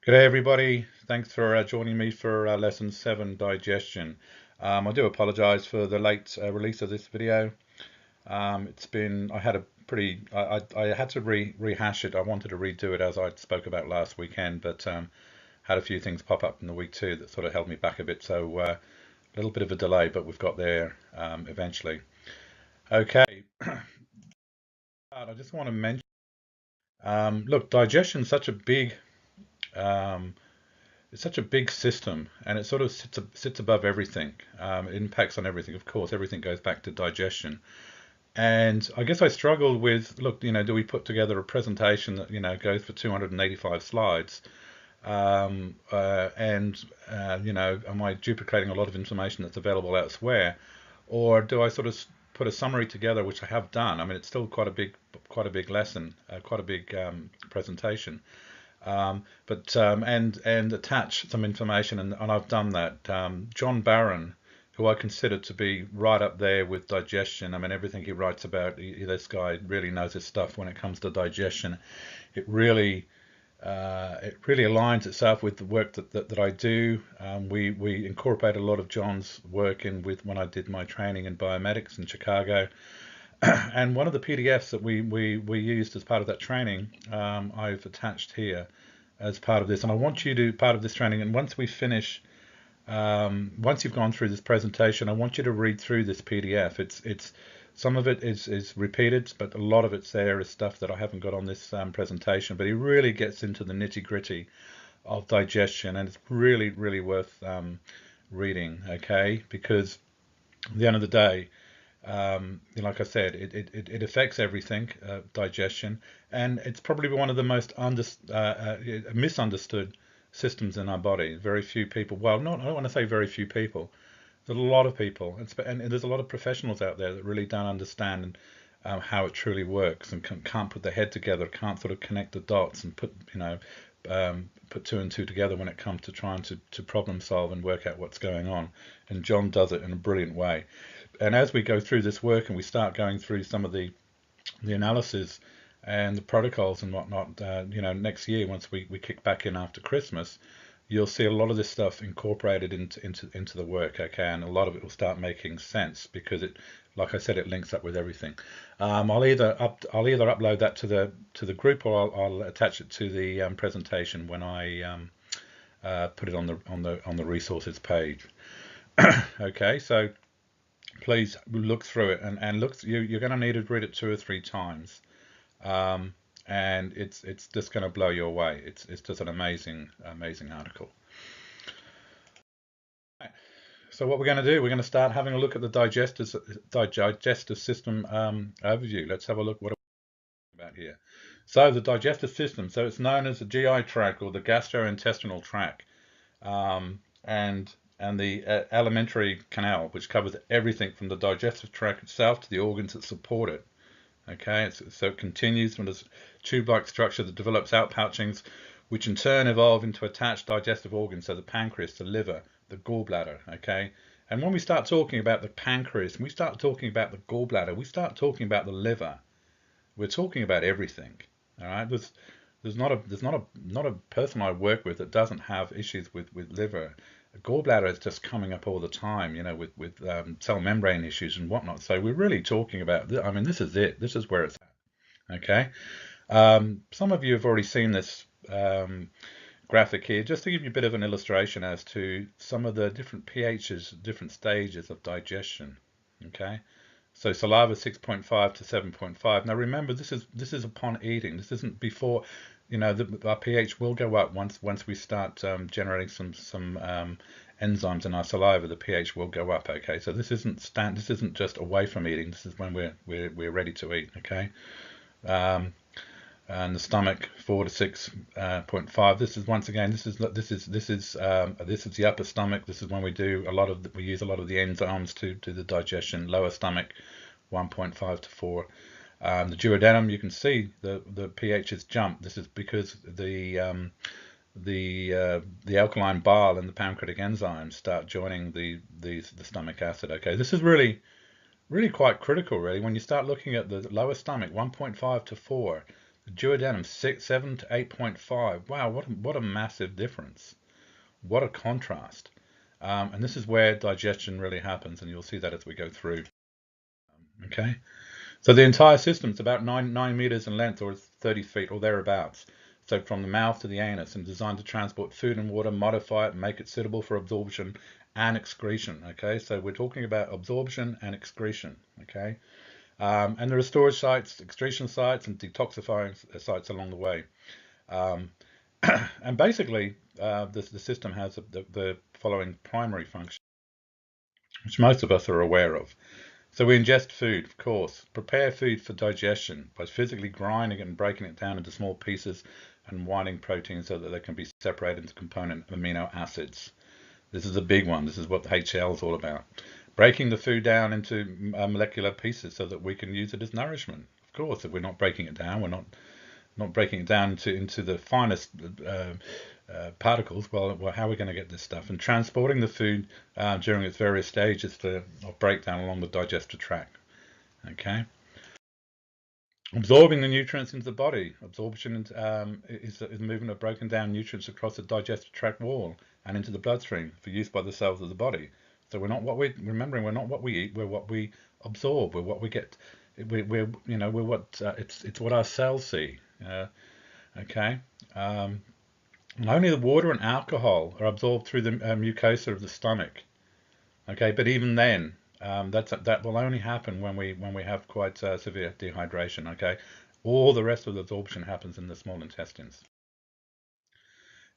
G'day everybody, thanks for joining me for lesson 7 digestion. I do apologize for the late release of this video. I had a pretty, I had to rehash it. I wanted to redo it as I spoke about last weekend, but had a few things pop up in the week too that sort of held me back a bit. So a little bit of a delay, but we've got there eventually. Okay, I just want to mention, look, digestion is such a big um, it's such a big system, and it sort of sits above everything. It impacts on everything. Of course, everything goes back to digestion. And I guess I struggled with, look, do we put together a presentation that, goes for 285 slides? Am I duplicating a lot of information that's available elsewhere? Or do I sort of put a summary together, which I have done? I mean, it's still quite a big lesson, quite a big presentation, and attach some information, and I've done that. John Barron, who I consider to be right up there with digestion. I mean, everything he writes about, this guy really knows his stuff when it comes to digestion. It really aligns itself with the work that I do. We incorporate a lot of John's work in with when I did my training in biomedics in Chicago. And one of the PDFs that we used as part of that training, I've attached here as part of this. And I want you to part of this training. And once we finish, once you've gone through this presentation, I want you to read through this PDF. It's some of it is repeated, but a lot of it's there is stuff that I haven't got on this presentation. But he really gets into the nitty gritty of digestion, and it's really worth reading. Okay, because at the end of the day, like I said, it affects everything, digestion, and it's probably one of the most misunderstood systems in our body. Very few people, well, not I don't want to say very few people. There's a lot of people, and there's a lot of professionals out there that really don't understand how it truly works, and can't put their head together, can't sort of connect the dots and put two and two together when it comes to trying to problem solve and work out what's going on. And John does it in a brilliant way. And as we go through this work and we start going through some of the analysis and the protocols and whatnot, next year, once we kick back in after Christmas, you'll see a lot of this stuff incorporated into the work. Okay, and a lot of it will start making sense because it, like I said, it links up with everything. I'll either upload that to the group, or I'll attach it to the presentation when I put it on the resources page. Okay, so please look through it, and look, you're going to need to read it 2 or 3 times, and it's just going to blow you away. It's just an amazing article. Right. So what we're going to do, we're going to start having a look at the digestive system overview. Let's have a look what we're about here. So the digestive system, so it's known as the GI tract or the gastrointestinal tract, and the alimentary canal, which covers everything from the digestive tract itself to the organs that support it. Okay, so it continues from this tube-like structure that develops outpouchings, which in turn evolve into attached digestive organs, so the pancreas, the liver, the gallbladder. Okay, and when we start talking about the pancreas, we start talking about the gallbladder, we start talking about the liver, we're talking about everything. All right, there's not a person I work with that doesn't have issues with liver. Gallbladder is just coming up all the time, with cell membrane issues and whatnot. So we're really talking about, I mean, this is it. This is where it's at. Okay. Some of you have already seen this graphic here, just to give you a bit of an illustration as to some of the different pHs, different stages of digestion. Okay. So saliva 6.5 to 7.5. Now remember, this is upon eating. This isn't before. Our pH will go up once we start generating some enzymes in our saliva. The pH will go up. Okay, so this isn't just away from eating. This is when we're ready to eat. Okay, and the stomach 4 to 6.5. This is once again. This is the upper stomach. This is when we use a lot of the enzymes to do the digestion. Lower stomach 1.5 to 4. The duodenum, you can see the pHs jump. This is because the alkaline bile and the pancreatic enzymes start joining the stomach acid. Okay, this is really quite critical. Really, when you start looking at the lower stomach, 1.5 to 4. duodenum 7 to 8.5. Wow, what a massive difference. What a contrast. And this is where digestion really happens, and you'll see that as we go through. Okay, so the entire system is about 9 meters in length, or 30 feet, or thereabouts. So from the mouth to the anus, and designed to transport food and water, modify it, make it suitable for absorption and excretion. Okay, so we're talking about absorption and excretion. Okay, and there are storage sites, excretion sites, and detoxifying sites along the way. Um, and basically, the system has the following primary function, which most of us are aware of. So we ingest food, of course, prepare food for digestion by physically grinding it and breaking it down into small pieces and winding proteins so that they can be separated into component amino acids. This is a big one. This is what the HL is all about. Breaking the food down into molecular pieces so that we can use it as nourishment. Of course, if we're not breaking it down, we're not breaking it down into the finest particles. Well, how are we going to get this stuff? And transporting the food during its various stages of breakdown along the digestive tract. Okay. Absorbing the nutrients into the body. Absorption is the movement of broken down nutrients across the digestive tract wall and into the bloodstream for use by the cells of the body. So we're not what we remembering. We're not what we eat. We're what we absorb. We're what we get. We're what it's what our cells see. Okay. And only the water and alcohol are absorbed through the mucosa of the stomach. Okay, but even then, that will only happen when we have quite severe dehydration. Okay, all the rest of the absorption happens in the small intestines.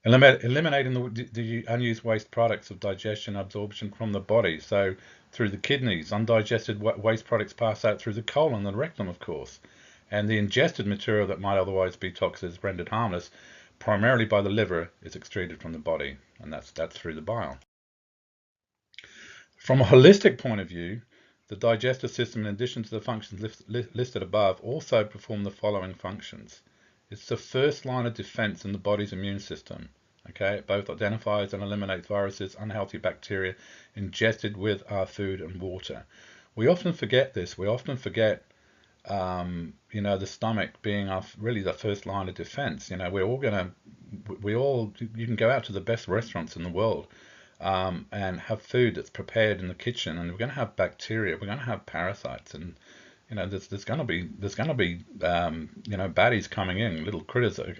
Eliminating the unused waste products of digestion absorption from the body. So through the kidneys, undigested waste products pass out through the colon and rectum, of course, and the ingested material that might otherwise be toxic is rendered harmless, primarily by the liver, is excreted from the body, and that's through the bile. From a holistic point of view, the digestive system, in addition to the functions listed above, also perform the following functions. It's the first line of defense in the body's immune system. Okay, it both identifies and eliminates viruses, unhealthy bacteria ingested with our food and water. We often forget this. We often forget, the stomach being really the first line of defense. You can go out to the best restaurants in the world and have food that's prepared in the kitchen, and we're going to have bacteria, we're going to have parasites, and there's going to be baddies coming in, little critters that are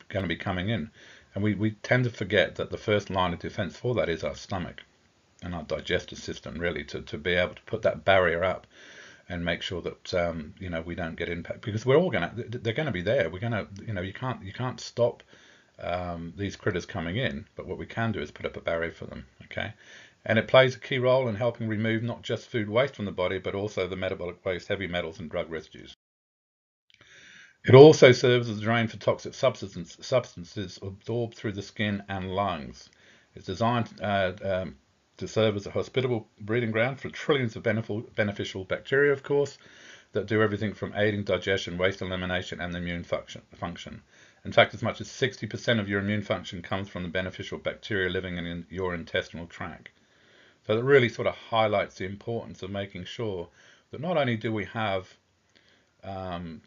going to be coming in, and we tend to forget that the first line of defense for that is our stomach and our digestive system, really, to be able to put that barrier up and make sure that we don't get impacted, because they're going to be there. We're going to you can't stop these critters coming in, but what we can do is put up a barrier for them. Okay, and it plays a key role in helping remove not just food waste from the body, but also the metabolic waste, heavy metals, and drug residues. It also serves as a drain for toxic substances absorbed through the skin and lungs. It's designed to serve as a hospitable breeding ground for trillions of beneficial bacteria, of course, that do everything from aiding digestion, waste elimination, and the immune function. In fact, as much as 60% of your immune function comes from the beneficial bacteria living in your intestinal tract. So that really sort of highlights the importance of making sure that not only do we have an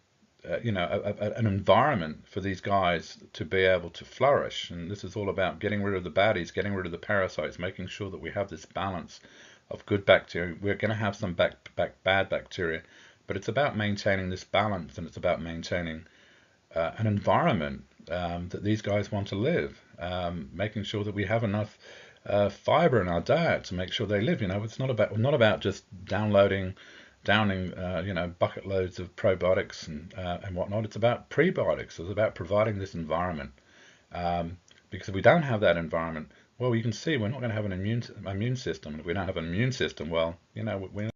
environment for these guys to be able to flourish, and this is all about getting rid of the baddies, getting rid of the parasites, making sure that we have this balance of good bacteria. We're going to have some bad bacteria, but it's about maintaining this balance, and it's about maintaining an environment that these guys want to live, making sure that we have enough fiber in our diet to make sure they live. It's not about just downing bucket loads of probiotics and whatnot. It's about prebiotics. It's about providing this environment, because if we don't have that environment, well, you can see we're not going to have an immune system. And if we don't have an immune system, well, we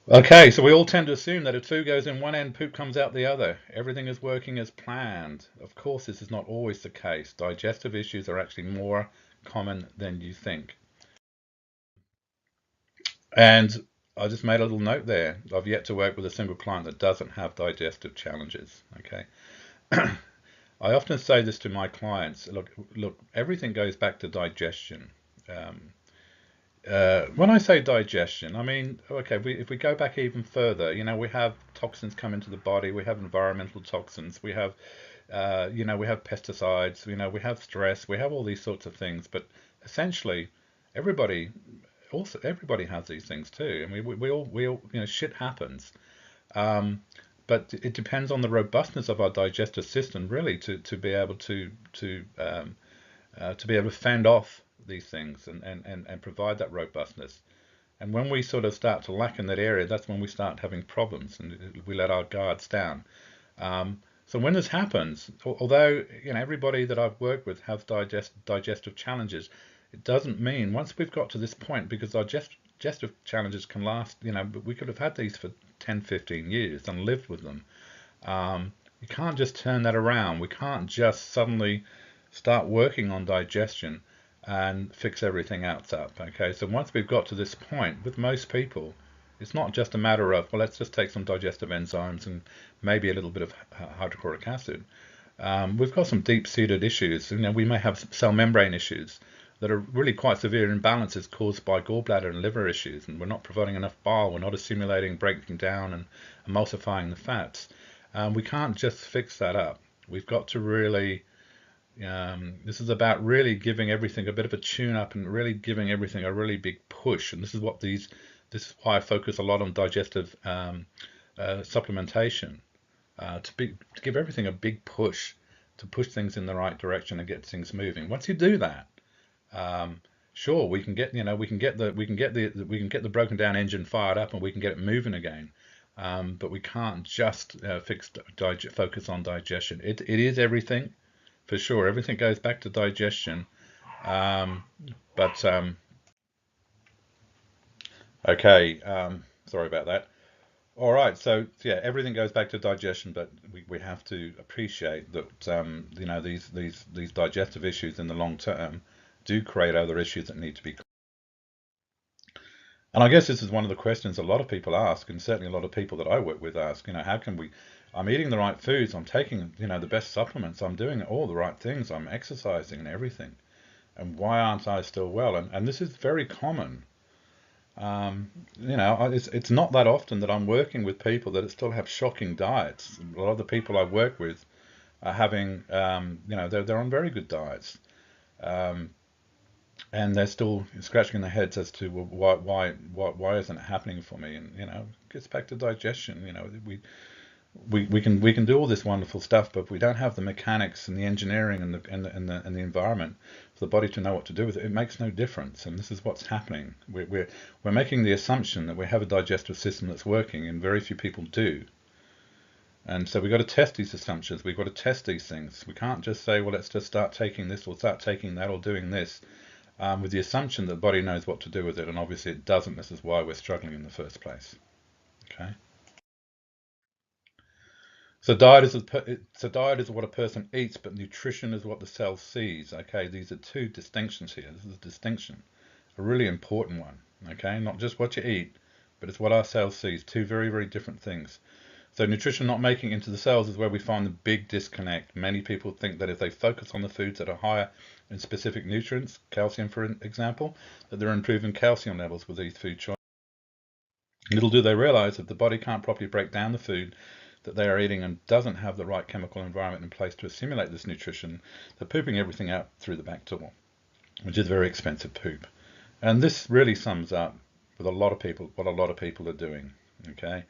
Okay, so we all tend to assume that if food goes in one end, poop comes out the other. Everything is working as planned. Of course, this is not always the case. Digestive issues are actually more common than you think. And I just made a little note there. I've yet to work with a single client that doesn't have digestive challenges. Okay. I often say this to my clients. Look, everything goes back to digestion. When I say digestion, I mean, okay, if we go back even further, we have toxins come into the body, we have environmental toxins, we have, we have pesticides, we have stress, we have all these sorts of things. But essentially, everybody everybody has these things too. I mean, we all, shit happens. Um, but it depends on the robustness of our digestive system, really, to be able to be able to fend off these things and provide that robustness. And when we sort of start to lack in that area, that's when we start having problems and we let our guards down. So when this happens, although everybody that I've worked with have digestive challenges, it doesn't mean once we've got to this point, because digestive challenges can last, but we could have had these for 10, 15 years and lived with them. You can't just turn that around. We can't just suddenly start working on digestion and fix everything else up. Okay, so once we've got to this point, with most people, it's not just a matter of, well, let's just take some digestive enzymes and maybe a little bit of hydrochloric acid. We've got some deep-seated issues. We may have cell membrane issues that are really quite severe imbalances caused by gallbladder and liver issues, and we're not providing enough bile, we're not assimilating, breaking down, and emulsifying the fats. We can't just fix that up. We've got to really this is about really giving everything a bit of a tune up and really giving everything a really big push. And this is why I focus a lot on digestive supplementation to give everything a big push, to push things in the right direction and get things moving. Once you do that, sure, we can get the broken down engine fired up and we can get it moving again. But we can't just focus on digestion. It is everything for sure. Everything goes back to digestion. Um, but okay, sorry about that. All right, so yeah, everything goes back to digestion, but we have to appreciate that these digestive issues in the long term do create other issues that need to be. And I guess this is one of the questions a lot of people ask, and certainly a lot of people that I work with ask. How can we? I'm eating the right foods, I'm taking the best supplements, I'm doing all the right things, I'm exercising and everything, and why aren't I still well? And this is very common. It's not that often that I'm working with people that still have shocking diets. A lot of the people I work with are having, they're on very good diets, um, and they're still scratching their heads as to, well, why isn't it happening for me? And it gets back to digestion. We can do all this wonderful stuff, but if we don't have the mechanics and the engineering and the environment for the body to know what to do with it, it makes no difference. And this is what's happening. We're making the assumption that we have a digestive system that's working, and very few people do. And so we've got to test these assumptions. We've got to test these things. We can't just say, well, let's just start taking this or start taking that or doing this, with the assumption that the body knows what to do with it. And obviously it doesn't. This is why we're struggling in the first place. Okay. Diet is what a person eats, but nutrition is what the cell sees. Okay, these are two distinctions here. This is a distinction, a really important one. Okay, not just what you eat, but it's what our cells sees. Two very, very different things. So nutrition not making it into the cells is where we find the big disconnect. Many people think that if they focus on the foods that are higher in specific nutrients, calcium for example, that they're improving calcium levels with these food choices. Little do they realize that the body can't properly break down the food that they are eating and doesn't have the right chemical environment in place to assimilate this nutrition. They're pooping everything out through the back door, which is very expensive poop. And this really sums up with a lot of people what a lot of people are doing. Okay,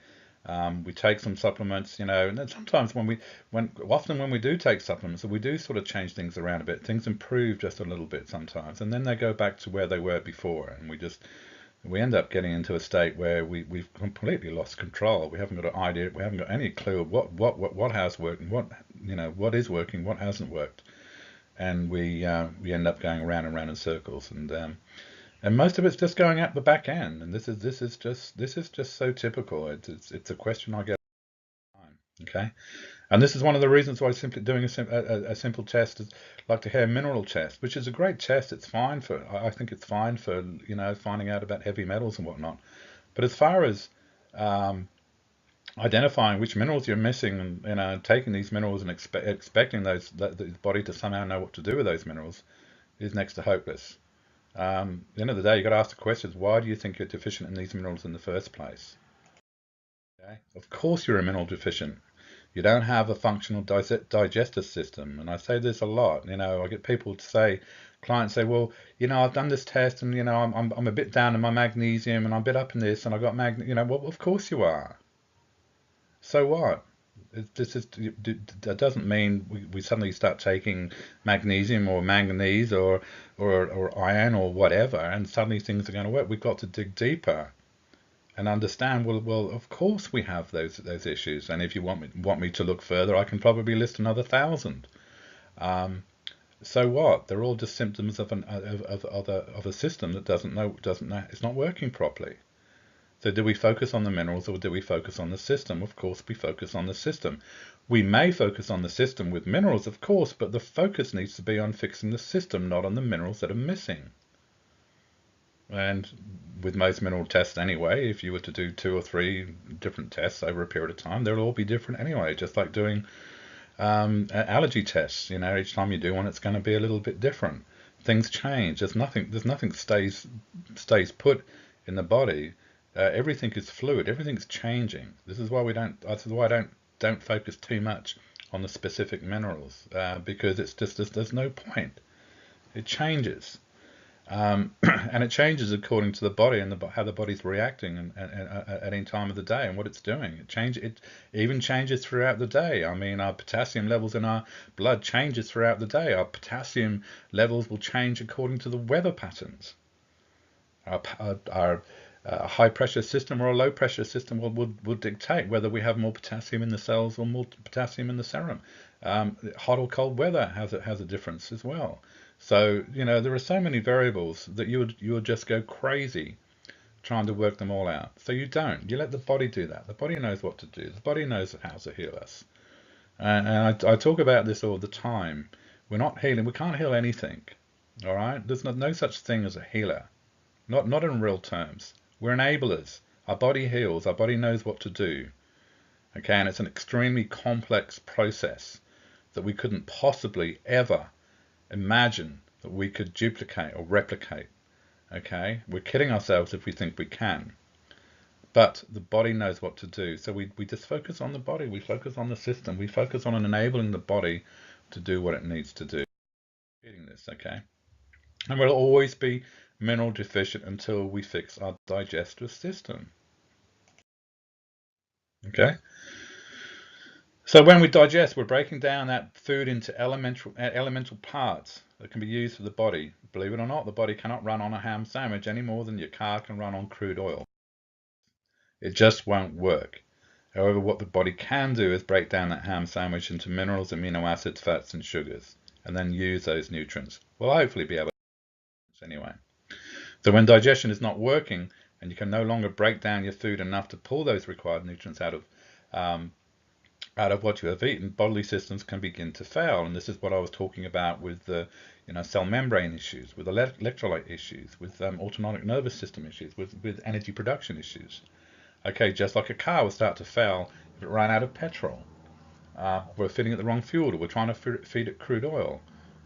we take some supplements, and then sometimes often when we do take supplements, we do sort of change things around a bit. Things improve just a little bit sometimes, and then they go back to where they were before, and we end up getting into a state where we've completely lost control. We haven't got an idea. We haven't got any clue of what has worked and what is working, what hasn't worked, and we end up going around and around in circles. And most of it's just going out the back end. And this is just so typical. It's a question I get all the time. Okay. And this is one of the reasons why simply doing a simple test is like the hair mineral test, which is a great test. It's fine for, I think it's fine for, finding out about heavy metals and whatnot. But as far as um, identifying which minerals you're missing and, taking these minerals and expecting the body to somehow know what to do with those minerals is next to hopeless. At the end of the day, you've got to ask the questions, why do you think you're deficient in these minerals in the first place? Okay? Of course you're a mineral deficient. You don't have a functional digestive system. And I say this a lot. I get people to say, clients say, well, I've done this test and, I'm a bit down in my magnesium and I'm a bit up in this and I got well, of course you are. So what? That doesn't mean we suddenly start taking magnesium or manganese or iron or whatever, and suddenly things are going to work. We've got to dig deeper and understand. Well, of course we have those issues, and if you want me to look further, I can probably list another 1,000. Um, so what? They're all just symptoms of a system that doesn't know it's not working properly. So do we focus on the minerals or do we focus on the system? Of course, we focus on the system. We may focus on the system with minerals, of course, but the focus needs to be on fixing the system, not on the minerals that are missing. And with most mineral tests anyway, if you were to do 2 or 3 different tests over a period of time, they'll all be different anyway, just like doing allergy tests. Each time you do one, it's going to be a little bit different. Things change. There's nothing stays put in the body. Everything is fluid. Everything's changing. This is why I don't focus too much on the specific minerals because it's just there's no point. It changes, and it changes according to the body and how the body's reacting at any time of the day and what it's doing. It even changes throughout the day. I mean, our potassium levels in our blood changes throughout the day. Our potassium levels will change according to the weather patterns. Our high pressure system or a low pressure system will dictate whether we have more potassium in the cells or more potassium in the serum. Hot or cold weather has a difference as well. So there are so many variables that you would just go crazy trying to work them all out. So you don't. You let the body do that. The body knows what to do. The body knows how to heal us. And I talk about this all the time. We're not healing. We can't heal anything. All right. There's no such thing as a healer. Not in real terms. We're enablers. Our body heals. Our body knows what to do. Okay, and it's an extremely complex process that we couldn't possibly ever imagine that we could duplicate or replicate. Okay, we're kidding ourselves if we think we can. But the body knows what to do. So we just focus on the body. We focus on the system. We focus on enabling the body to do what it needs to do. Repeating this, okay? And we'll always be mineral deficient until we fix our digestive system. Okay? So when we digest, we're breaking down that food into elemental parts that can be used for the body. Believe it or not, the body cannot run on a ham sandwich any more than your car can run on crude oil. It just won't work. However, what the body can do is break down that ham sandwich into minerals, amino acids, fats, and sugars, and then use those nutrients. We'll hopefully be able to anyway. So when digestion is not working and you can no longer break down your food enough to pull those required nutrients out of what you have eaten, bodily systems can begin to fail. And this is what I was talking about with the cell membrane issues, with electrolyte issues, with autonomic nervous system issues, with energy production issues. Okay, just like a car will start to fail if it ran out of petrol. We're feeding it the wrong fuel, or we're trying to feed it crude oil.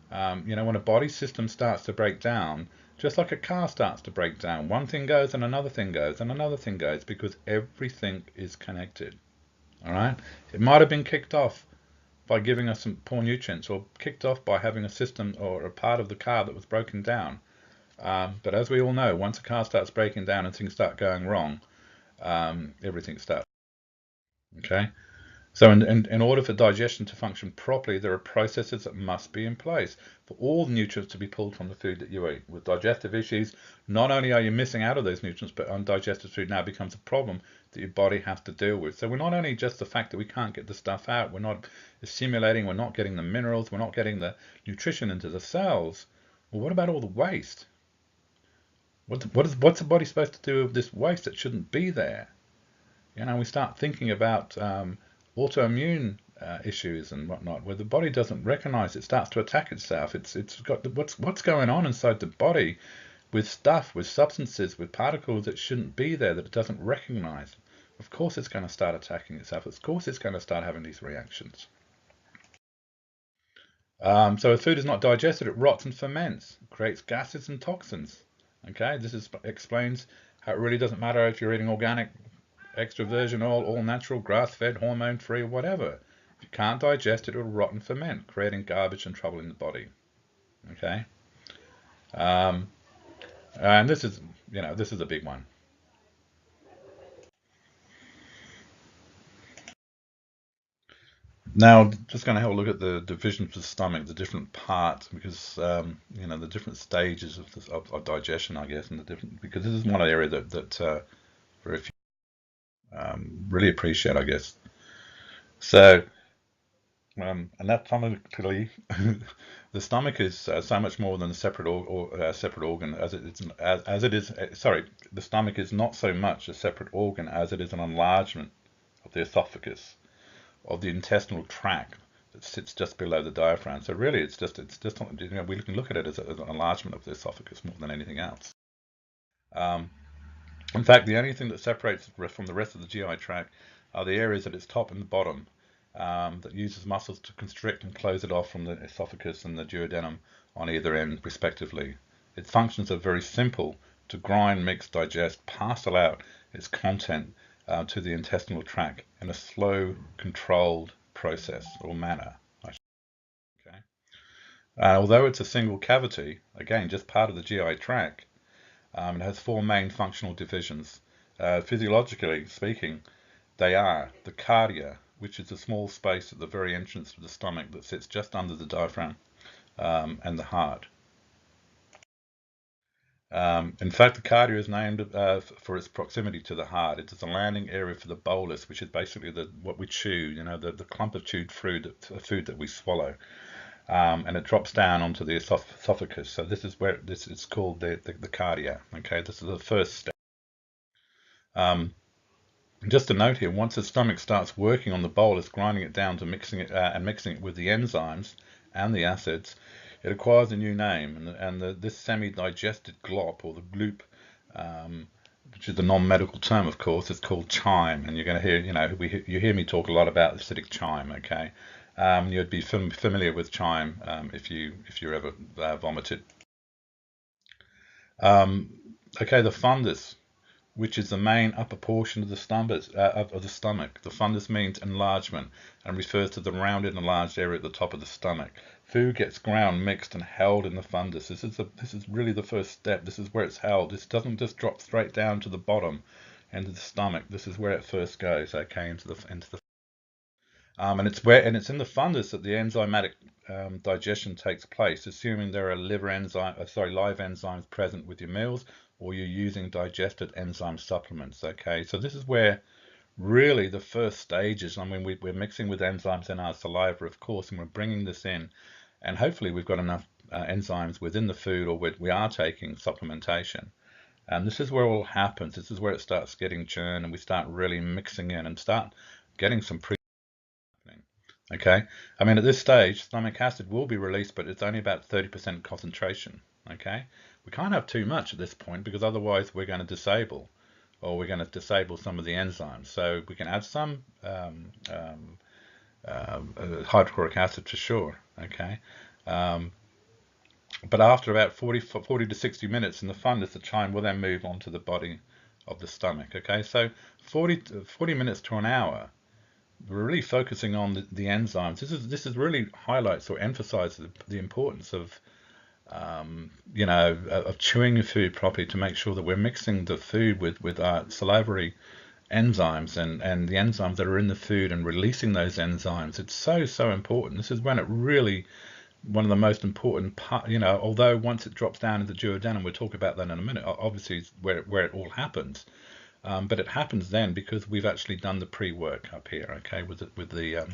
When a body system starts to break down, just like a car starts to break down, one thing goes and another thing goes and another thing goes because everything is connected. All right? It might have been kicked off by giving us some poor nutrients or kicked off by having a system or a part of the car that was broken down. But as we all know, once a car starts breaking down and things start going wrong, everything starts. Okay? So in order for digestion to function properly, there are processes that must be in place for all the nutrients to be pulled from the food that you eat. With digestive issues, not only are you missing out of those nutrients, but undigested food now becomes a problem that your body has to deal with. So we're not only just the fact that we can't get the stuff out, we're not assimilating, we're not getting the minerals, we're not getting the nutrition into the cells. Well, what about all the waste? What's the body supposed to do with this waste that shouldn't be there? We start thinking about autoimmune issues and whatnot, where the body doesn't recognize it, starts to attack itself. It's got what's going on inside the body with stuff, with substances, with particles that shouldn't be there, that it doesn't recognize. Of course it's going to start attacking itself. Of course it's going to start having these reactions. So if food is not digested, it rots and ferments, creates gases and toxins. Okay, explains how it really doesn't matter if you're eating organic, extra virgin oil, all natural, grass-fed, hormone-free, whatever. If you can't digest it, it'll rot and ferment, creating garbage and trouble in the body. Okay, um, and this is, this is a big one. Now, just going to have a look at the division of the stomach, the different parts, because the different stages of digestion, I guess, and the different, because this is one area that very few really appreciate, I guess. So, anatomically, the stomach is so much more than a separate organ as it is. Sorry, the stomach is not so much a separate organ as it is an enlargement of the esophagus, of the intestinal tract that sits just below the diaphragm. So really, it's just we can look at it as an enlargement of the esophagus more than anything else. Um, in fact, the only thing that separates it from the rest of the GI tract are the areas at its top and the bottom that uses muscles to constrict and close it off from the esophagus and the duodenum on either end, respectively. Its functions are very simple: to grind, mix, digest, parcel out its content to the intestinal tract in a slow, controlled process or manner. Okay. Although it's a single cavity, again, just part of the GI tract, it has four main functional divisions. Physiologically speaking, they are the cardia, which is a small space at the very entrance of the stomach that sits just under the diaphragm, and the heart. In fact, the cardia is named for its proximity to the heart. It is a landing area for the bolus, which is basically what we chew, the clump of chewed food that we swallow. And it drops down onto the esophagus. So this is where this is called the cardia. Okay, this is the first step. Um, just a note here: once the stomach starts working on the bolus, grinding it down to mixing it with the enzymes and the acids, it acquires a new name, this semi-digested glop or the gloop, which is a non-medical term, of course, is called chyme. And you're going to hear, you hear me talk a lot about acidic chyme. Okay, you'd be familiar with chyme if you ever vomited. Um, okay, the fundus, which is the main upper portion of the stomach. The fundus means enlargement and refers to the rounded enlarged area at the top of the stomach. Food gets ground, mixed, and held in the fundus. This is really the first step. This is where it's held. This doesn't just drop straight down to the bottom, into the stomach. This is where it first goes. Okay, into the and it's in the fundus that the enzymatic digestion takes place, assuming there are live enzymes present with your meals, or you're using digested enzyme supplements. Okay, so this is where really the first stages. I mean, we're mixing with enzymes in our saliva, of course, and we're bringing this in, and hopefully we've got enough enzymes within the food, or we are taking supplementation. And this is where all happens. This is where it starts getting churned, and we start really mixing in and start getting some pre. Okay, I mean, at this stage, stomach acid will be released, but it's only about 30% concentration. Okay, we can't have too much at this point because otherwise we're going to disable, or we're going to disable some of the enzymes. So we can add some hydrochloric acid for sure. Okay, um, but after about 40 to 60 minutes in the fundus, the chyme will then move on to the body of the stomach. Okay, so 40 minutes to an hour, we're really focusing on the enzymes. This is really highlights or emphasizes the importance of chewing your food properly to make sure that we're mixing the food with our salivary enzymes and the enzymes that are in the food and releasing those enzymes. It's so important. This is when it really one of the most important part. Although once it drops down into the duodenum, we'll talk about that in a minute. Obviously, it's where it all happens. But it happens then because we've actually done the pre-work up here, okay, with the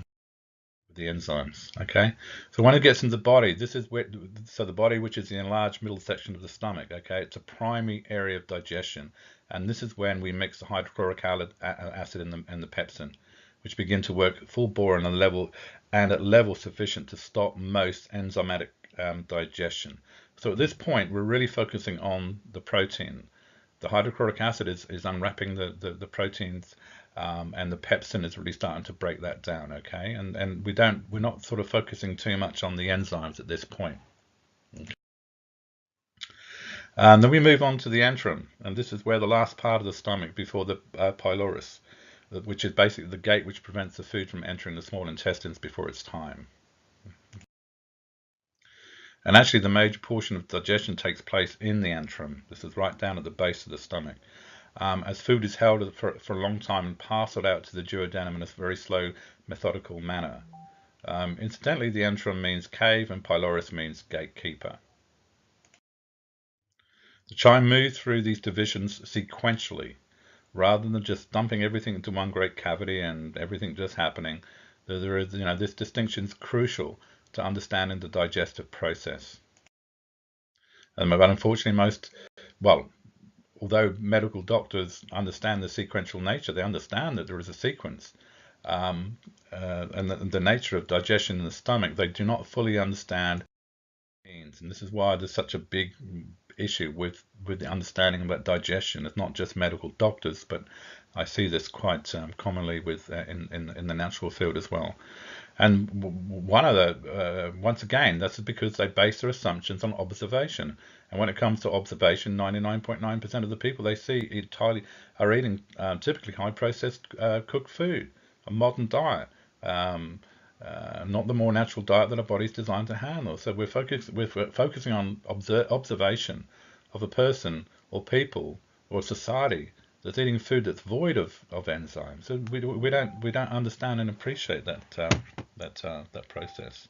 enzymes, okay. So when it gets in the body, so the body, which is the enlarged middle section of the stomach, okay, it's a primary area of digestion, and this is when we mix the hydrochloric acid and the pepsin, which begin to work full bore at level sufficient to stop most enzymatic digestion. So at this point, we're really focusing on the protein. The hydrochloric acid is unwrapping the proteins and the pepsin is really starting to break that down. Okay, and we're not sort of focusing too much on the enzymes at this point. And then we move on to the antrum, and this is where the last part of the stomach before the pylorus, which is basically the gate which prevents the food from entering the small intestines before it's time. And actually, the major portion of digestion takes place in the antrum. This is right down at the base of the stomach. As food is held for a long time and parceled out to the duodenum in a very slow, methodical manner. Incidentally, the antrum means cave and pylorus means gatekeeper. The chyme moves through these divisions sequentially, rather than just dumping everything into one great cavity and everything just happening. There is, this distinction is crucial to understanding the digestive process. But unfortunately, although medical doctors understand the sequential nature, they understand that there is a sequence, and the nature of digestion in the stomach, they do not fully understand what it means. And this is why there's such a big issue with the understanding about digestion. It's not just medical doctors, but I see this quite commonly with in the natural field as well. And once again, that's because they base their assumptions on observation. And when it comes to observation, 99.9% of the people they see are eating typically high processed cooked food, a modern diet, not the more natural diet that our body's designed to handle. So we're focusing on observation of a person or people or society that's eating food that's void of enzymes. So we don't understand and appreciate that process.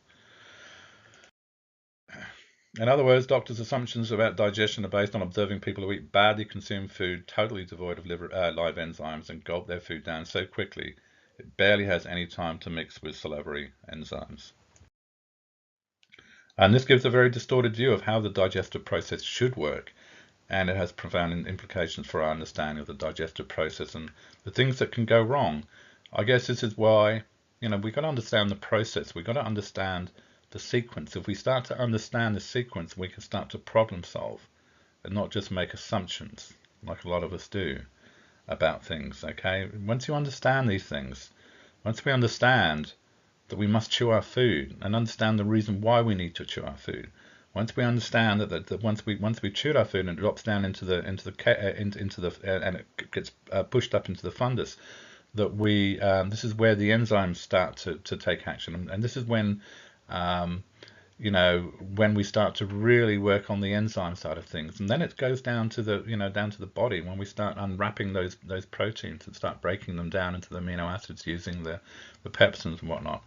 In other words, doctors' assumptions about digestion are based on observing people who eat badly consumed food, totally devoid of live enzymes, and gulp their food down so quickly it barely has any time to mix with salivary enzymes. And this gives a very distorted view of how the digestive process should work, and it has profound implications for our understanding of the digestive process and the things that can go wrong. I guess this is why, we've got to understand the process. We've got to understand the sequence. If we start to understand the sequence, we can start to problem solve and not just make assumptions like a lot of us do about things. Okay, once you understand these things, once we understand that we must chew our food and understand the reason why we need to chew our food, once we understand that once we chewed our food and it drops down into the and it gets pushed up into the fundus, that this is where the enzymes start to take action, and this is when when we start to really work on the enzyme side of things, and then it goes down to the body when we start unwrapping those proteins and start breaking them down into the amino acids using the pepsins and whatnot.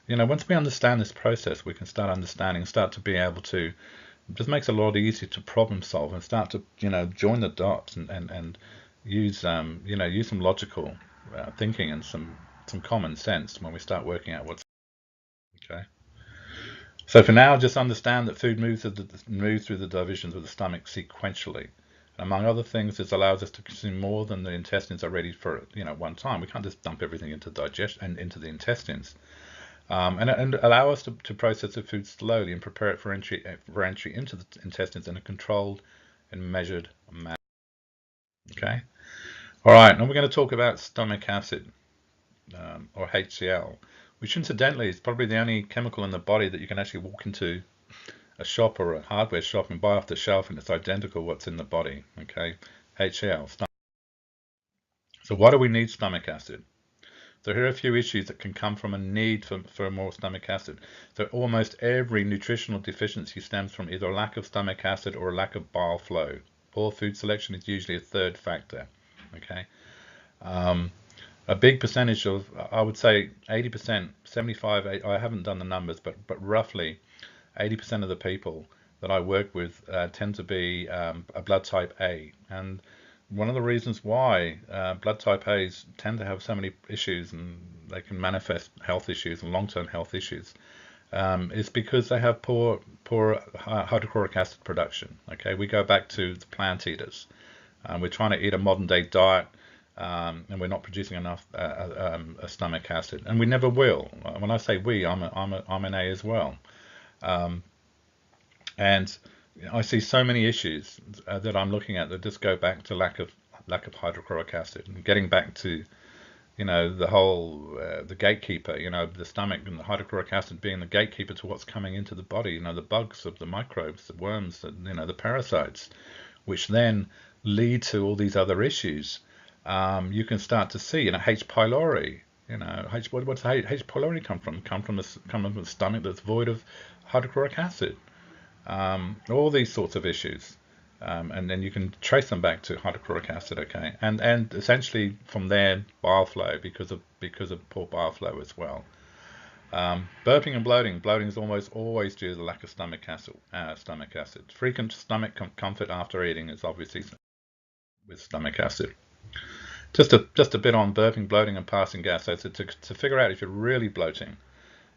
Once we understand this process, we can start to be able to, it just makes it a lot easier to problem solve and start to join the dots and use some logical thinking and some common sense when we start working out what's okay. So for now, just understand that food moves through the divisions of the stomach sequentially. Among other things, this allows us to consume more than the intestines are ready for at one time. We can't just dump everything into digestion and into the intestines. And allow us to process the food slowly and prepare it for entry into the intestines in a controlled and measured manner. Okay. All right. Now we're going to talk about stomach acid, or HCl, which incidentally is probably the only chemical in the body that you can actually walk into a shop or a hardware shop and buy off the shelf, and it's identical what's in the body. Okay. HCl. So why do we need stomach acid? So here are a few issues that can come from a need for more stomach acid. So almost every nutritional deficiency stems from either a lack of stomach acid or a lack of bile flow. Poor food selection is usually a third factor. Okay, a big percentage of, I would say 80%, 75, I haven't done the numbers, but roughly 80% of the people that I work with tend to be a blood type A, and one of the reasons why blood type A's tend to have so many issues and they can manifest health issues and long-term health issues is because they have poor hydrochloric acid production. Okay, we go back to the plant eaters. We're trying to eat a modern day diet, and we're not producing enough stomach acid, and we never will. When I say we, I'm an A as well, and I see so many issues that I'm looking at that just go back to lack of hydrochloric acid. And getting back to the whole the gatekeeper, the stomach and the hydrochloric acid being the gatekeeper to what's coming into the body, the bugs, the microbes, the worms, the parasites, which then lead to all these other issues. You can start to see, H. pylori. What's H. pylori come from? Come from the stomach that's void of hydrochloric acid. All these sorts of issues. And then you can trace them back to hydrochloric acid, okay, and essentially from there bile flow because of poor bile flow as well. Burping and bloating. Bloating is almost always due to the lack of stomach acid. Frequent stomach comfort after eating is obviously with stomach acid. Just a bit on burping, bloating, and passing gas. So to figure out if you're really bloating,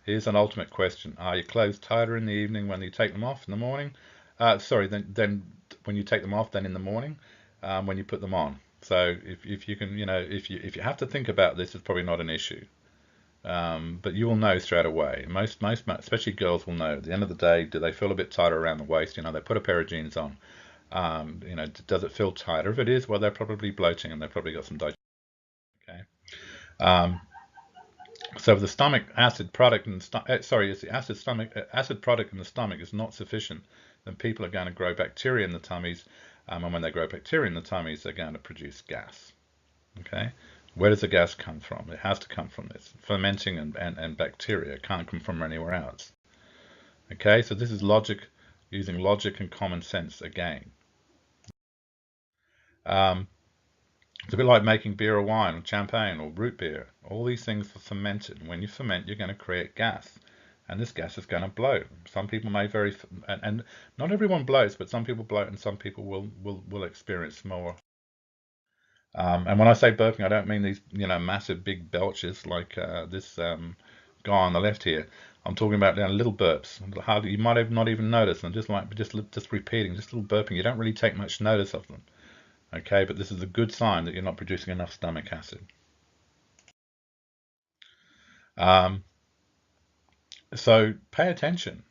here's an ultimate question: are your clothes tighter in the evening when you take them off in the morning? Then when you take them off, then in the morning, when you put them on. So if you can, if you have to think about this, it's probably not an issue. But you will know straight away. Most, especially girls will know. At the end of the day, do they feel a bit tighter around the waist? They put a pair of jeans on. Does it feel tighter? If it is, well, they're probably bloating and they've probably got some digestion. Okay. So if the stomach acid product in if the acid product in the stomach is not sufficient, then people are going to grow bacteria in the tummies, and when they grow bacteria in the tummies, they're going to produce gas. Okay, where does the gas come from? It has to come from this fermenting and bacteria. It can't come from anywhere else. Okay, so this is logic, using logic and common sense again. It's a bit like making beer or wine or champagne or root beer. All these things are fermented. When you ferment, you're going to create gas, and this gas is going to bloat. Some people may and not everyone bloats, but some people bloat, and some people will experience more. And when I say burping, I don't mean these massive big belches like this guy on the left here. I'm talking about little burps. Hardly, you might have not even noticed them. Just repeating, just little burping. You don't really take much notice of them. Okay, but this is a good sign that you're not producing enough stomach acid. So pay attention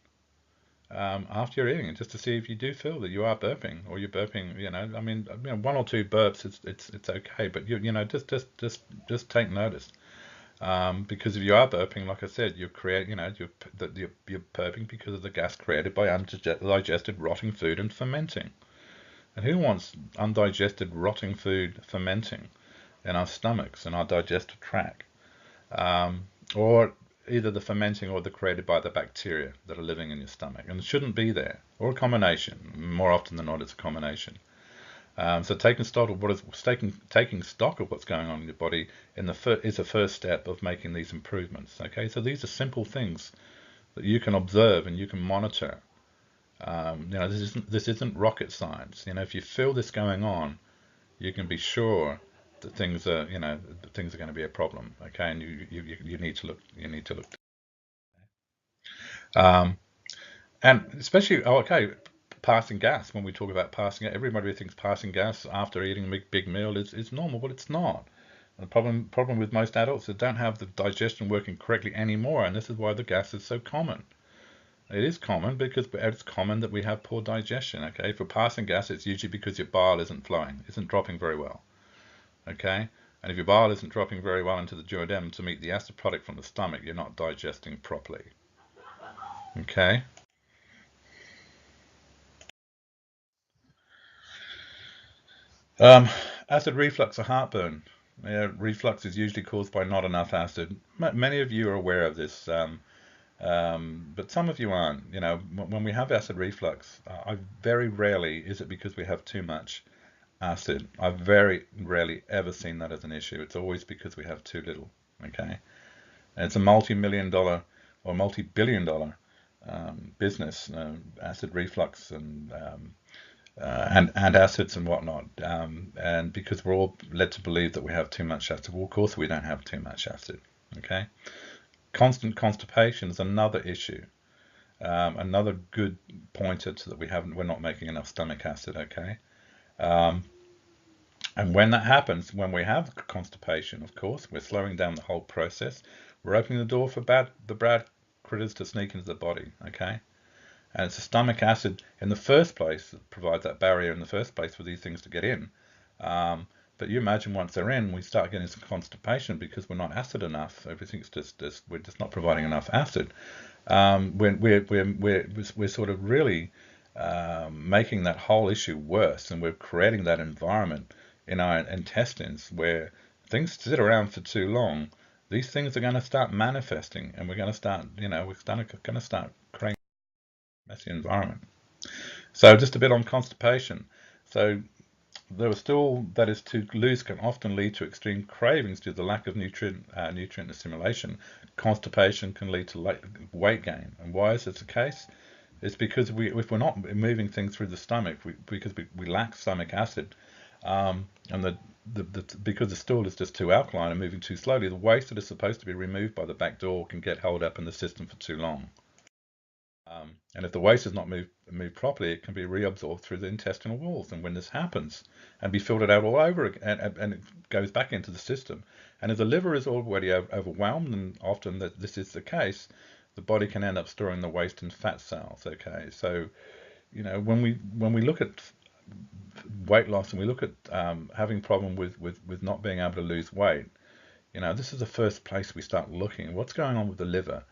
after you're eating, just to see if you do feel that you are burping or you're burping. I mean, one or two burps, it's okay, but just take notice. Because if you are burping, like I said, you're burping because of the gas created by undigested rotting food and fermenting. And who wants undigested rotting food fermenting in our stomachs, in our digestive tract? Or either the fermenting or the created by the bacteria that are living in your stomach. And it shouldn't be there. Or a combination. More often than not, it's a combination. So taking stock of taking stock of what's going on in your body is the first step of making these improvements. Okay, so these are simple things that you can observe and you can monitor. This isn't rocket science. If you feel this going on, you can be sure that things are going to be a problem. Okay, and you need to look. And especially, passing gas. When we talk about passing it, everybody thinks passing gas after eating a big meal is normal, but it's not. The problem with most adults is they don't have the digestion working correctly anymore, and this is why the gas is so common. It is common because it's common that we have poor digestion. Okay, for passing gas, it's usually because your bile isn't flowing, isn't dropping very well. Okay, and if your bile isn't dropping very well into the duodenum to meet the acid product from the stomach, you're not digesting properly. Okay. Acid reflux or heartburn. Reflux is usually caused by not enough acid. Many of you are aware of this, but some of you aren't. When we have acid reflux, I very rarely is it because we have too much acid. I've very rarely ever seen that as an issue. It's always because we have too little. Okay, and it's a multi-million-dollar or multi-billion-dollar business, acid reflux and acids and whatnot, and because we're all led to believe that we have too much acid. Well, of course we don't have too much acid. Okay, constant constipation is another issue, another good pointer to that we're not making enough stomach acid. Okay, and when that happens, when we have constipation, of course, we're slowing down the whole process. We're opening the door for the bad critters to sneak into the body. Okay. And it's the stomach acid in the first place that provides that barrier in the first place for these things to get in. But you imagine once they're in, we start getting some constipation because we're not acid enough. Everything's just we're just not providing enough acid. We're sort of really making that whole issue worse, and we're creating that environment in our intestines where things sit around for too long. These things are going to start manifesting, and we're going to start, going to start creating a messy environment. So just a bit on constipation. So there was still that is to lose can often lead to extreme cravings due to the lack of nutrient assimilation. Constipation can lead to weight gain. And why is this the case? It's because if we're not moving things through the stomach, because we lack stomach acid, and because the stool is just too alkaline and moving too slowly, the waste that is supposed to be removed by the back door can get held up in the system for too long. And if the waste is not moved properly, it can be reabsorbed through the intestinal walls. And when this happens, and be filtered out all over again, and it goes back into the system. And if the liver is already overwhelmed, and often that this is the case, the body can end up storing the waste in fat cells. Okay, so when we look at weight loss and we look at having problem with not being able to lose weight, this is the first place we start looking. What's going on with the liver?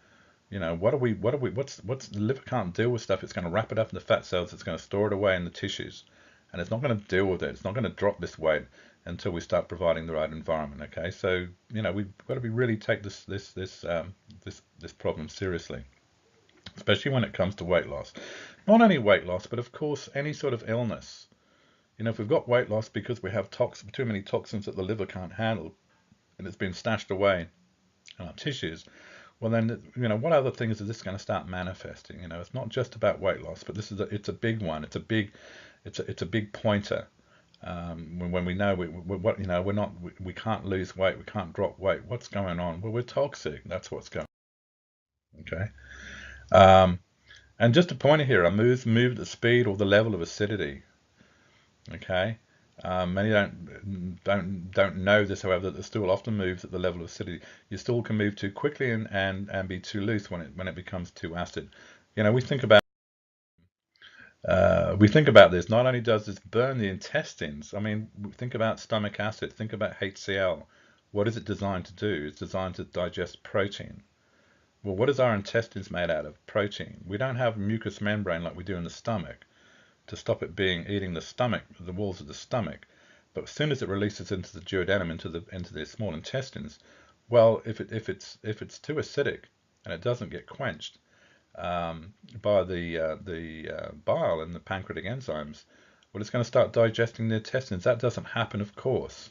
What's the liver can't deal with stuff. It's going to wrap it up in the fat cells. It's going to store it away in the tissues, and it's not going to deal with it. It's not going to drop this weight until we start providing the right environment. Okay, so we've got to be really take this problem seriously, especially when it comes to weight loss. Not only weight loss, but of course any sort of illness. If we've got weight loss because we have too many toxins that the liver can't handle, and it's been stashed away in our tissues, well then, what other things is this going to start manifesting? It's not just about weight loss, but it's a big one. It's a big pointer. When we know we can't lose weight, we can't drop weight. What's going on? Well, we're toxic. That's what's going on. Okay. And just a pointer here, I move at the speed or the level of acidity. Okay. Many don't know this, however, that the stool often moves at the level of acidity. Your stool can move too quickly and be too loose when it becomes too acid. We think about this. Not only does this burn the intestines, I mean, think about stomach acid. Think about HCl. What is it designed to do? It's designed to digest protein. Well, what is our intestines made out of? Protein. We don't have mucous membrane like we do in the stomach to stop it eating the walls of the stomach. But as soon as it releases into the duodenum, into the small intestines, well, if it's too acidic and it doesn't get quenched by the bile and the pancreatic enzymes, well, it's going to start digesting the intestines. That doesn't happen, of course.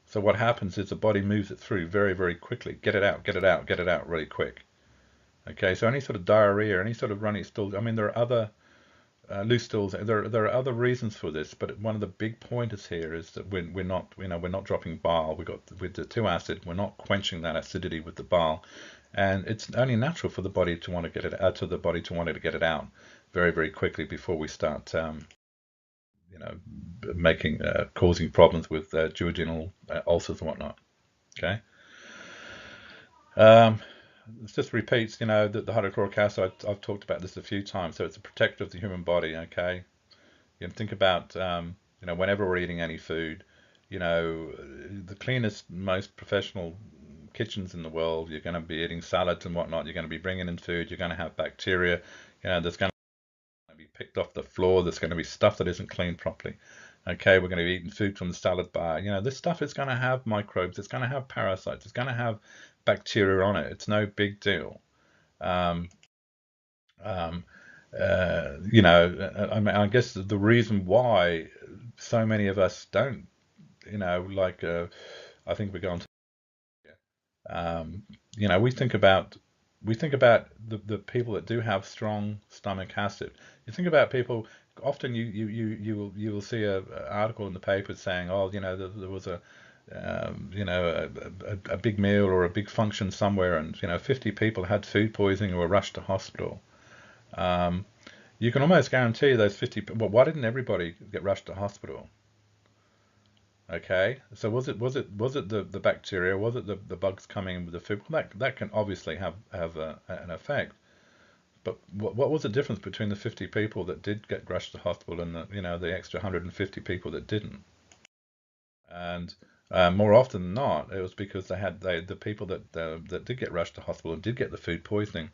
So what happens is the body moves it through very, very quickly. Get it out, get it out, get it out really quick. Okay, so any sort of diarrhea, any sort of runny stool, I mean, there are other loose stools. There are other reasons for this, but one of the big pointers here is that we're not dropping bile. With the too acid, we're not quenching that acidity with the bile, and it's only natural for the body to want to get it out very, very quickly before we start causing problems with duodenal ulcers and whatnot. Okay. It just repeats, that the hydrochloric acid, I've talked about this a few times, so it's a protector of the human body, okay? Think about, whenever we're eating any food, the cleanest, most professional kitchens in the world, you're going to be eating salads and whatnot, you're going to be bringing in food, you're going to have bacteria, there's going to be picked off the floor, there's going to be stuff that isn't cleaned properly. Okay, we're going to be eating food from the salad bar. This stuff is going to have microbes, it's going to have parasites, it's going to have bacteria on it. It's no big deal. Um, um, I mean, I guess the reason why so many of us don't, I think we're going to, um, we think about the people that do have strong stomach acid. You think about people. Often you will see a article in the paper saying, oh, there was a big meal or a big function somewhere, and 50 people had food poisoning or were rushed to hospital. Um, you can almost guarantee those 50. Well, why didn't everybody get rushed to hospital? Okay, so was it the bacteria? Was it the bugs coming in with the food? Well, that can obviously have an effect. But what was the difference between the 50 people that did get rushed to hospital and the extra 150 people that didn't? And more often than not, it was because the people that did get rushed to hospital and did get the food poisoning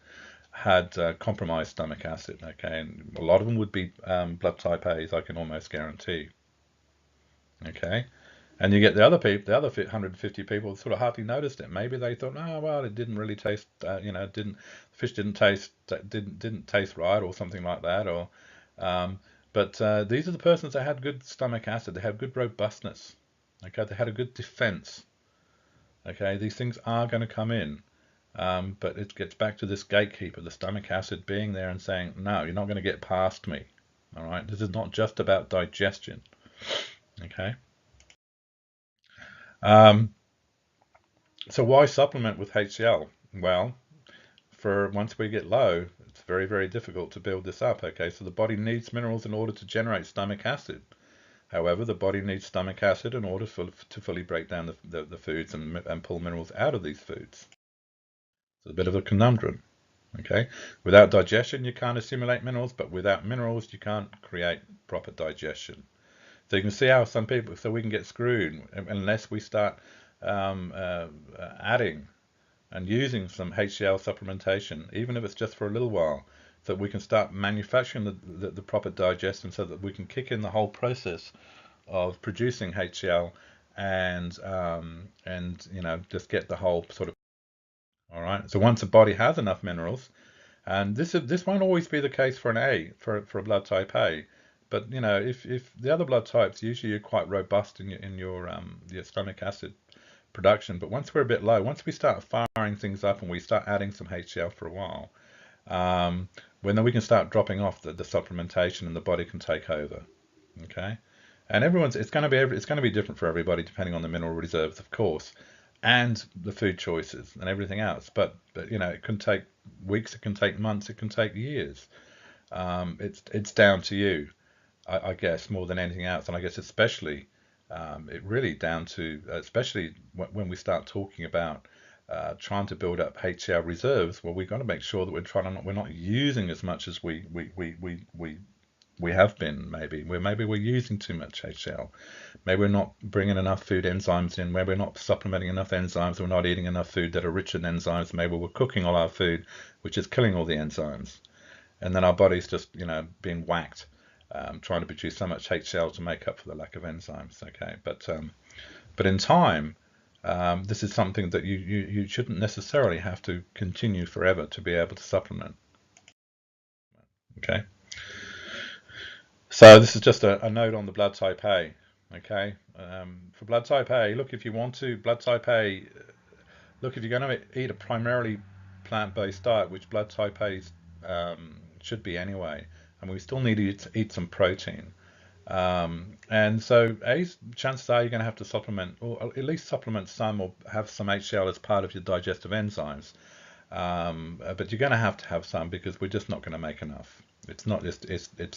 had compromised stomach acid. Okay, and a lot of them would be blood type A's, I can almost guarantee. Okay, and you get the other people, the other 150 people sort of hardly noticed it. Maybe they thought, oh well, it didn't really taste, didn't fish didn't taste didn't taste right or something like that. Or, um, but these are the persons that had good stomach acid. They had good robustness. Okay, they had a good defense. Okay, these things are going to come in. But it gets back to this gatekeeper, the stomach acid being there and saying, no, you're not going to get past me. All right, this is not just about digestion. Okay. Um, so why supplement with HCl? Well, for once we get low, it's very, very difficult to build this up. Okay, so the body needs minerals in order to generate stomach acid. However, the body needs stomach acid in order to fully break down the foods and pull minerals out of these foods. It's a bit of a conundrum. Okay, without digestion, you can't assimilate minerals, but without minerals, you can't create proper digestion. So you can see how some people, so we can get screwed unless we start um, uh, adding and using some HCl supplementation, even if it's just for a little while, so we can start manufacturing the proper digestion so that we can kick in the whole process of producing HCl and just get the whole sort of all right. So once a body has enough minerals, and this won't always be the case for an A for a blood type A, but if the other blood types usually you're quite robust in your stomach acid production, but once we're a bit low, once we start firing things up and we start adding some HCl for a while, um, when then we can start dropping off the supplementation and the body can take over. Okay, and it's going to be different for everybody depending on the mineral reserves, of course, and the food choices and everything else. But it can take weeks, it can take months, it can take years. It's down to you, I guess, more than anything else. And I guess especially it really down to especially when we start talking about trying to build up HCl reserves. Well, we've got to make sure that we're not using as much as we have been. Maybe we're using too much HCl. Maybe we're not bringing enough food enzymes in. Maybe we're not supplementing enough enzymes. We're not eating enough food that are rich in enzymes. Maybe we're cooking all our food, which is killing all the enzymes. And then our body's just, being whacked, trying to produce so much HCl to make up for the lack of enzymes. Okay, but in time, this is something that you shouldn't necessarily have to continue forever to be able to supplement. Okay, so this is just a note on the blood type A. Okay, for blood type A, look, if you want to, blood type A, look, if you're going to eat a primarily plant-based diet, which blood type A should be anyway, and we still need to eat some protein. And so, chances are you're going to have to supplement, or at least supplement some, or have some HCl as part of your digestive enzymes. But you're going to have some because we're just not going to make enough. It's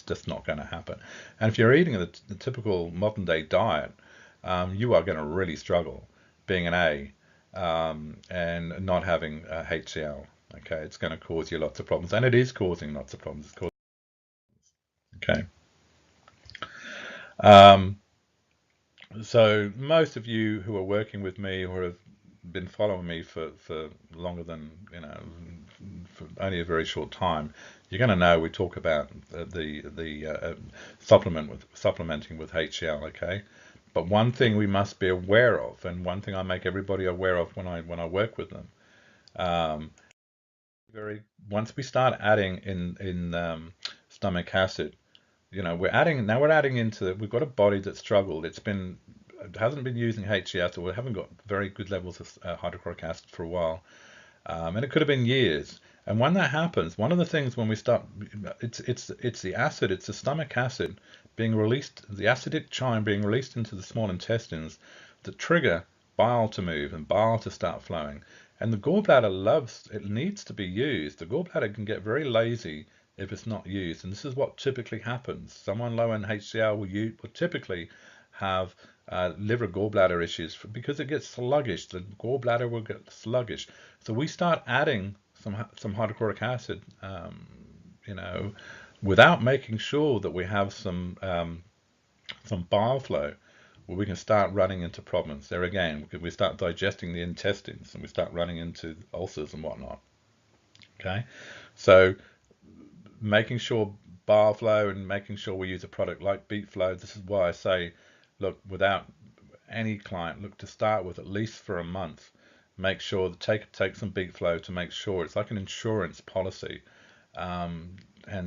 just not going to happen. And if you're eating the typical modern day diet, you are going to really struggle being an A and not having HCl. Okay, it's going to cause you lots of problems, and it is causing lots of problems. Okay. Um, so most of you who are working with me or have been following me for longer than for only a very short time, you're going to know we talk about the supplementing with HCl. Okay, but one thing we must be aware of, and one thing I make everybody aware of when I work with them, um, very once we start adding in stomach acid, we're adding into we've got a body that struggled. It hasn't been using HCl, so we haven't got very good levels of hydrochloric acid for a while, and it could have been years. And when that happens, one of the things when we start, it's the acid, it's the stomach acid being released, the acidic chyme being released into the small intestines that trigger bile to move and bile to start flowing. And the gallbladder it needs to be used. The gallbladder can get very lazy if it's not used, and this is what typically happens. Someone low in HCl will typically have liver gallbladder issues because it gets sluggish. The gallbladder will get sluggish. So we start adding some hydrochloric acid, you know, without making sure that we have some bile flow. well, we can start running into problems. There again, we start digesting the intestines and we start running into ulcers and whatnot. Okay, so making sure bar flow and making sure we use a product like beet flow. This is why I say, look, without any client, look to start with at least for a month. Make sure that take some beet flow to make sure it's like an insurance policy, and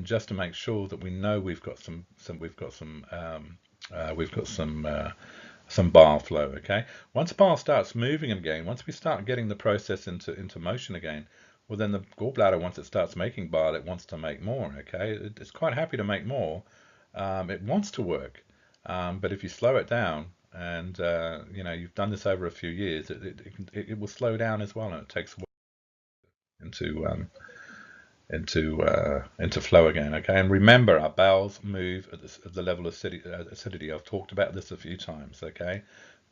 just to make sure that we know we've got some bile flow. Okay, once bile starts moving again, once we start getting the process into motion again, well then the gallbladder, once it starts making bile, it wants to make more. Okay, it's quite happy to make more. It wants to work, but if you slow it down, and you've done this over a few years, it will slow down as well, and it takes away into into flow again. Okay, and remember, our bowels move at the level of acidity. I've talked about this a few times. Okay,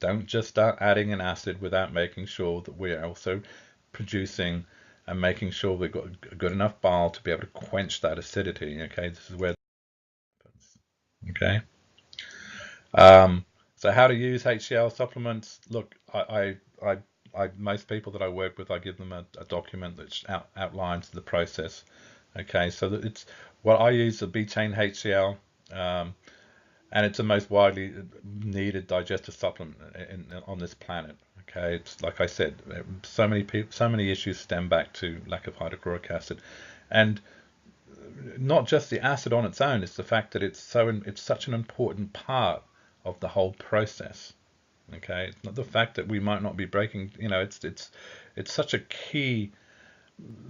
don't just start adding an acid without making sure that we're also producing and making sure we've got good enough bile to be able to quench that acidity. Okay, this is where it happens. Okay. So how to use HCl supplements? Look, most people that I work with, I give them a document that outlines the process. Okay, so that it's what I use, the betaine HCl, and it's the most widely needed digestive supplement on this planet. Okay, it's like I said, so many people, so many issues stem back to lack of hydrochloric acid, and not just the acid on its own. It's the fact that it's such an important part of the whole process. Okay, it's not the fact that we might not be breaking. It's such a key.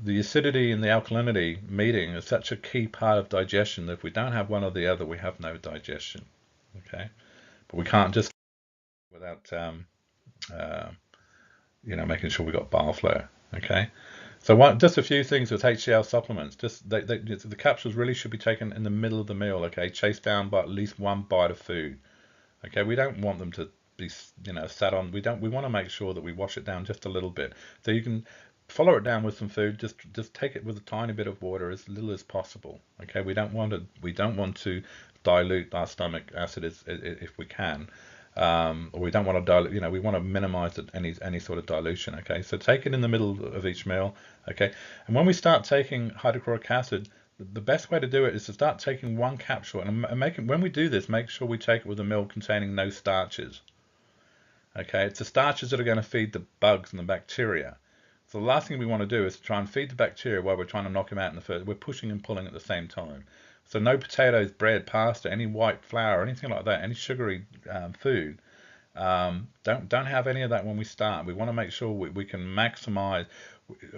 The acidity and the alkalinity meeting is such a key part of digestion that if we don't have one or the other, we have no digestion. Okay, but we can't just without uh, making sure we got bile flow. Okay, so just a few things with HCl supplements. Just the capsules really should be taken in the middle of the meal. Okay, chased down by at least one bite of food. Okay, we don't want them to be sat on. We want to make sure that we wash it down just a little bit. So you can follow it down with some food. Just take it with a tiny bit of water, as little as possible. Okay, we don't want to dilute our stomach acid if we can. Or we don't want to dilute, we want to minimize any sort of dilution. Okay, so take it in the middle of each meal. Okay, and when we start taking hydrochloric acid, the best way to do it is to start taking one capsule, and when we do this, make sure we take it with a meal containing no starches. Okay, it's the starches that are going to feed the bugs and the bacteria. So the last thing we want to do is to try and feed the bacteria while we're trying to knock them out in the first. We're pushing and pulling at the same time. So no potatoes, bread, pasta, any white flour, anything like that, any sugary food. Don't have any of that when we start. We want to make sure we can maximize.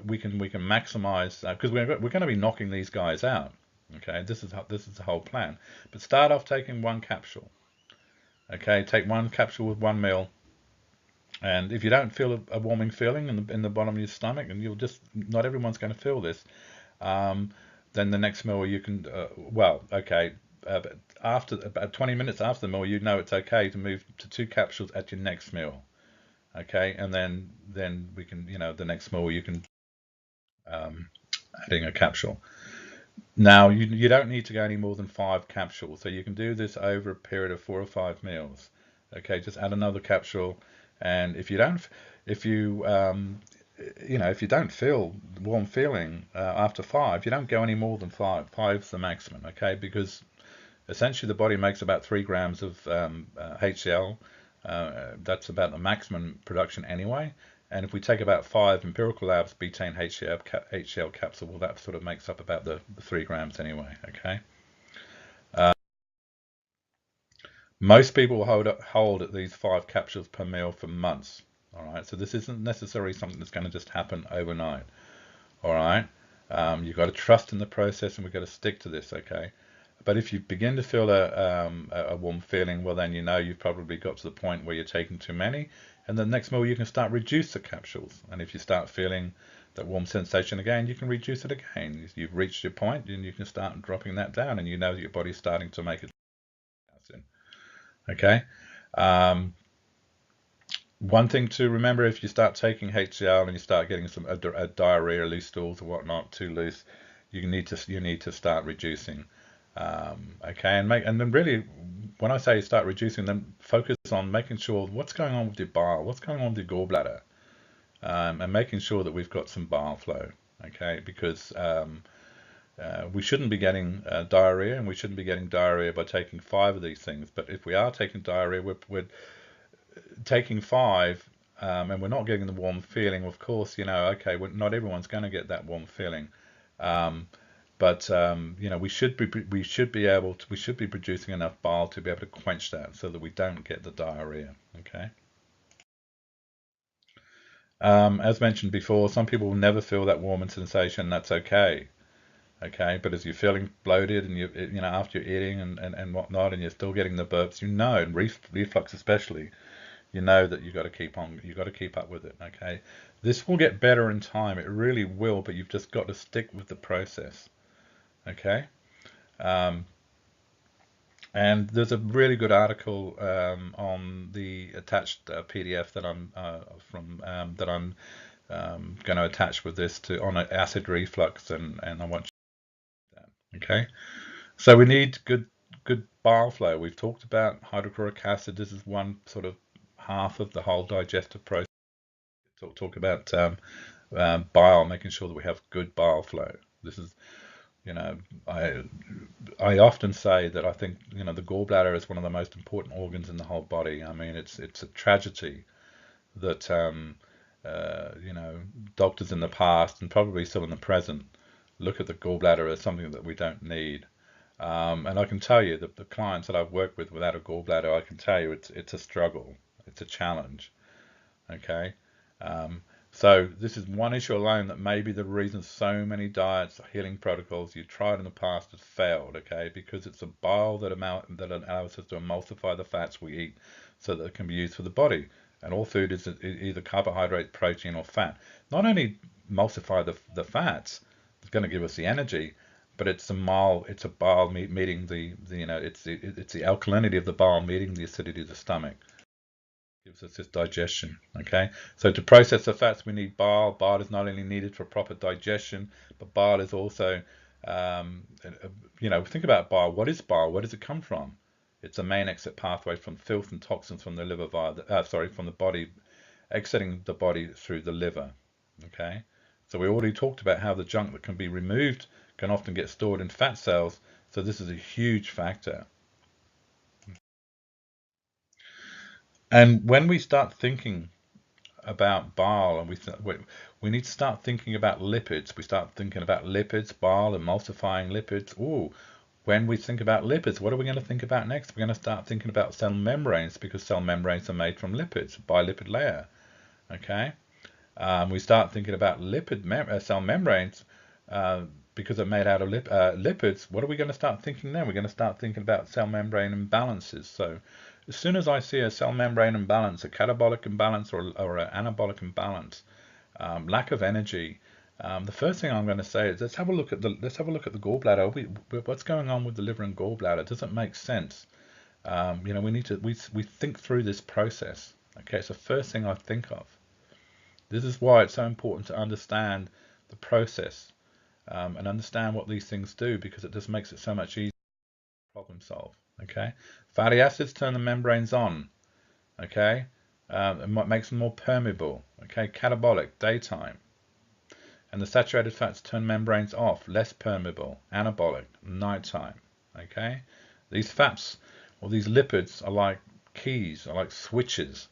We can maximize because we're going to be knocking these guys out. Okay, this is the whole plan. But start off taking one capsule. Okay, take one capsule with one meal. And if you don't feel a warming feeling in the bottom of your stomach, and not everyone's going to feel this, then the next meal you can, but after about 20 minutes after the meal, it's okay to move to two capsules at your next meal. Okay, and then we can, the next meal you can adding a capsule. Now you don't need to go any more than 5 capsules, so you can do this over a period of 4 or 5 meals. Okay, just add another capsule. And if you don't feel warm feeling after 5, you don't go any more than 5. 5's the maximum, okay? Because essentially the body makes about 3 grams of HCl. That's about the maximum production anyway. And if we take about 5 empirical labs betaine HCl capsule, well, that sort of makes up about the 3 grams anyway, okay? Most people hold at these 5 capsules per meal for months. All right, so this isn't necessarily something that's going to just happen overnight. All right, you've got to trust in the process, and we've got to stick to this. Okay, but if you begin to feel a warm feeling, well, then you've probably got to the point where you're taking too many, and the next meal you can start reduce the capsules. And if you start feeling that warm sensation again, you can reduce it again. You've reached your point, and you can start dropping that down, and that your body's starting to make it. Okay. One thing to remember: if you start taking HCl and you start getting a diarrhea, loose stools or whatnot, too loose, you need to start reducing. Okay, and then really when I say start reducing them, focus on making sure what's going on with your bile, what's going on with your gallbladder, and making sure that we've got some bile flow. Okay, because we shouldn't be getting diarrhea, and we shouldn't be getting diarrhea by taking 5 of these things. But if we are taking diarrhea, we're taking 5, and we're not getting the warm feeling. Of course, okay, not everyone's going to get that warm feeling, um, but we should be producing enough bile to be able to quench that, so that we don't get the diarrhea. Okay. As mentioned before, some people will never feel that warming sensation. That's okay. Okay, but as you're feeling bloated and after you're eating and whatnot, and you're still getting the burps, and reflux especially, that you got to keep up with it. Okay, this will get better in time. It really will, but you've just got to stick with the process. Okay. Um, and there's a really good article on the attached PDF that I'm going to attach with this to on acid reflux, and I want you to do that. Okay. So we need good bile flow. We've talked about hydrochloric acid. This is one sort of half of the whole digestive process. Talk about bile, making sure that we have good bile flow. This is, you know, I I often say that I think the gallbladder is one of the most important organs in the whole body. I mean, it's a tragedy that doctors in the past and probably still in the present look at the gallbladder as something that we don't need. And I can tell you that the clients that I've worked with without a gallbladder, I can tell you it's a struggle, it's a challenge. Okay. Um, so this is one issue alone that may be the reason so many diets, healing protocols you've tried in the past have failed. Okay, because it's a bile that allows us to emulsify the fats we eat, so that it can be used for the body. And all food is either carbohydrate, protein, or fat. Not only emulsify the fats, it's going to give us the energy, but it's a bile meeting it's the alkalinity of the bile meeting the acidity of the stomach, gives us this digestion. Okay, so to process the fats we need bile. Bile is not only needed for proper digestion, but bile is also think about bile. What is bile? Where does it come from? It's a main exit pathway from filth and toxins from the liver from the body, exiting the body through the liver. Okay, so we already talked about how the junk that can be removed can often get stored in fat cells, so this is a huge factor. And when we start thinking about bile, and we need to start thinking about lipids. We start thinking about lipids, bile, emulsifying lipids. Ooh, when we think about lipids, what are we going to think about next? We're going to start thinking about cell membranes, because cell membranes are made from lipids, bilipid layer. Okay, we start thinking about cell membranes uh, because they're made out of lipids. What are we going to start thinking then? We're going to start thinking about cell membrane imbalances. So as soon as I see a cell membrane imbalance, a catabolic imbalance, or an anabolic imbalance, lack of energy, the first thing I'm going to say is let's have a look at the gallbladder. What's going on with the liver and gallbladder? Does it make sense? We need to we think through this process. Okay, it's the first thing I think of. This is why it's so important to understand the process, and understand what these things do, because it just makes it so much easier to problem solve. Okay, fatty acids turn the membranes on. Okay, it makes them more permeable. Okay, catabolic, daytime. And the saturated fats turn membranes off, less permeable, anabolic, nighttime. Okay, these fats or these lipids are like keys, are like switches.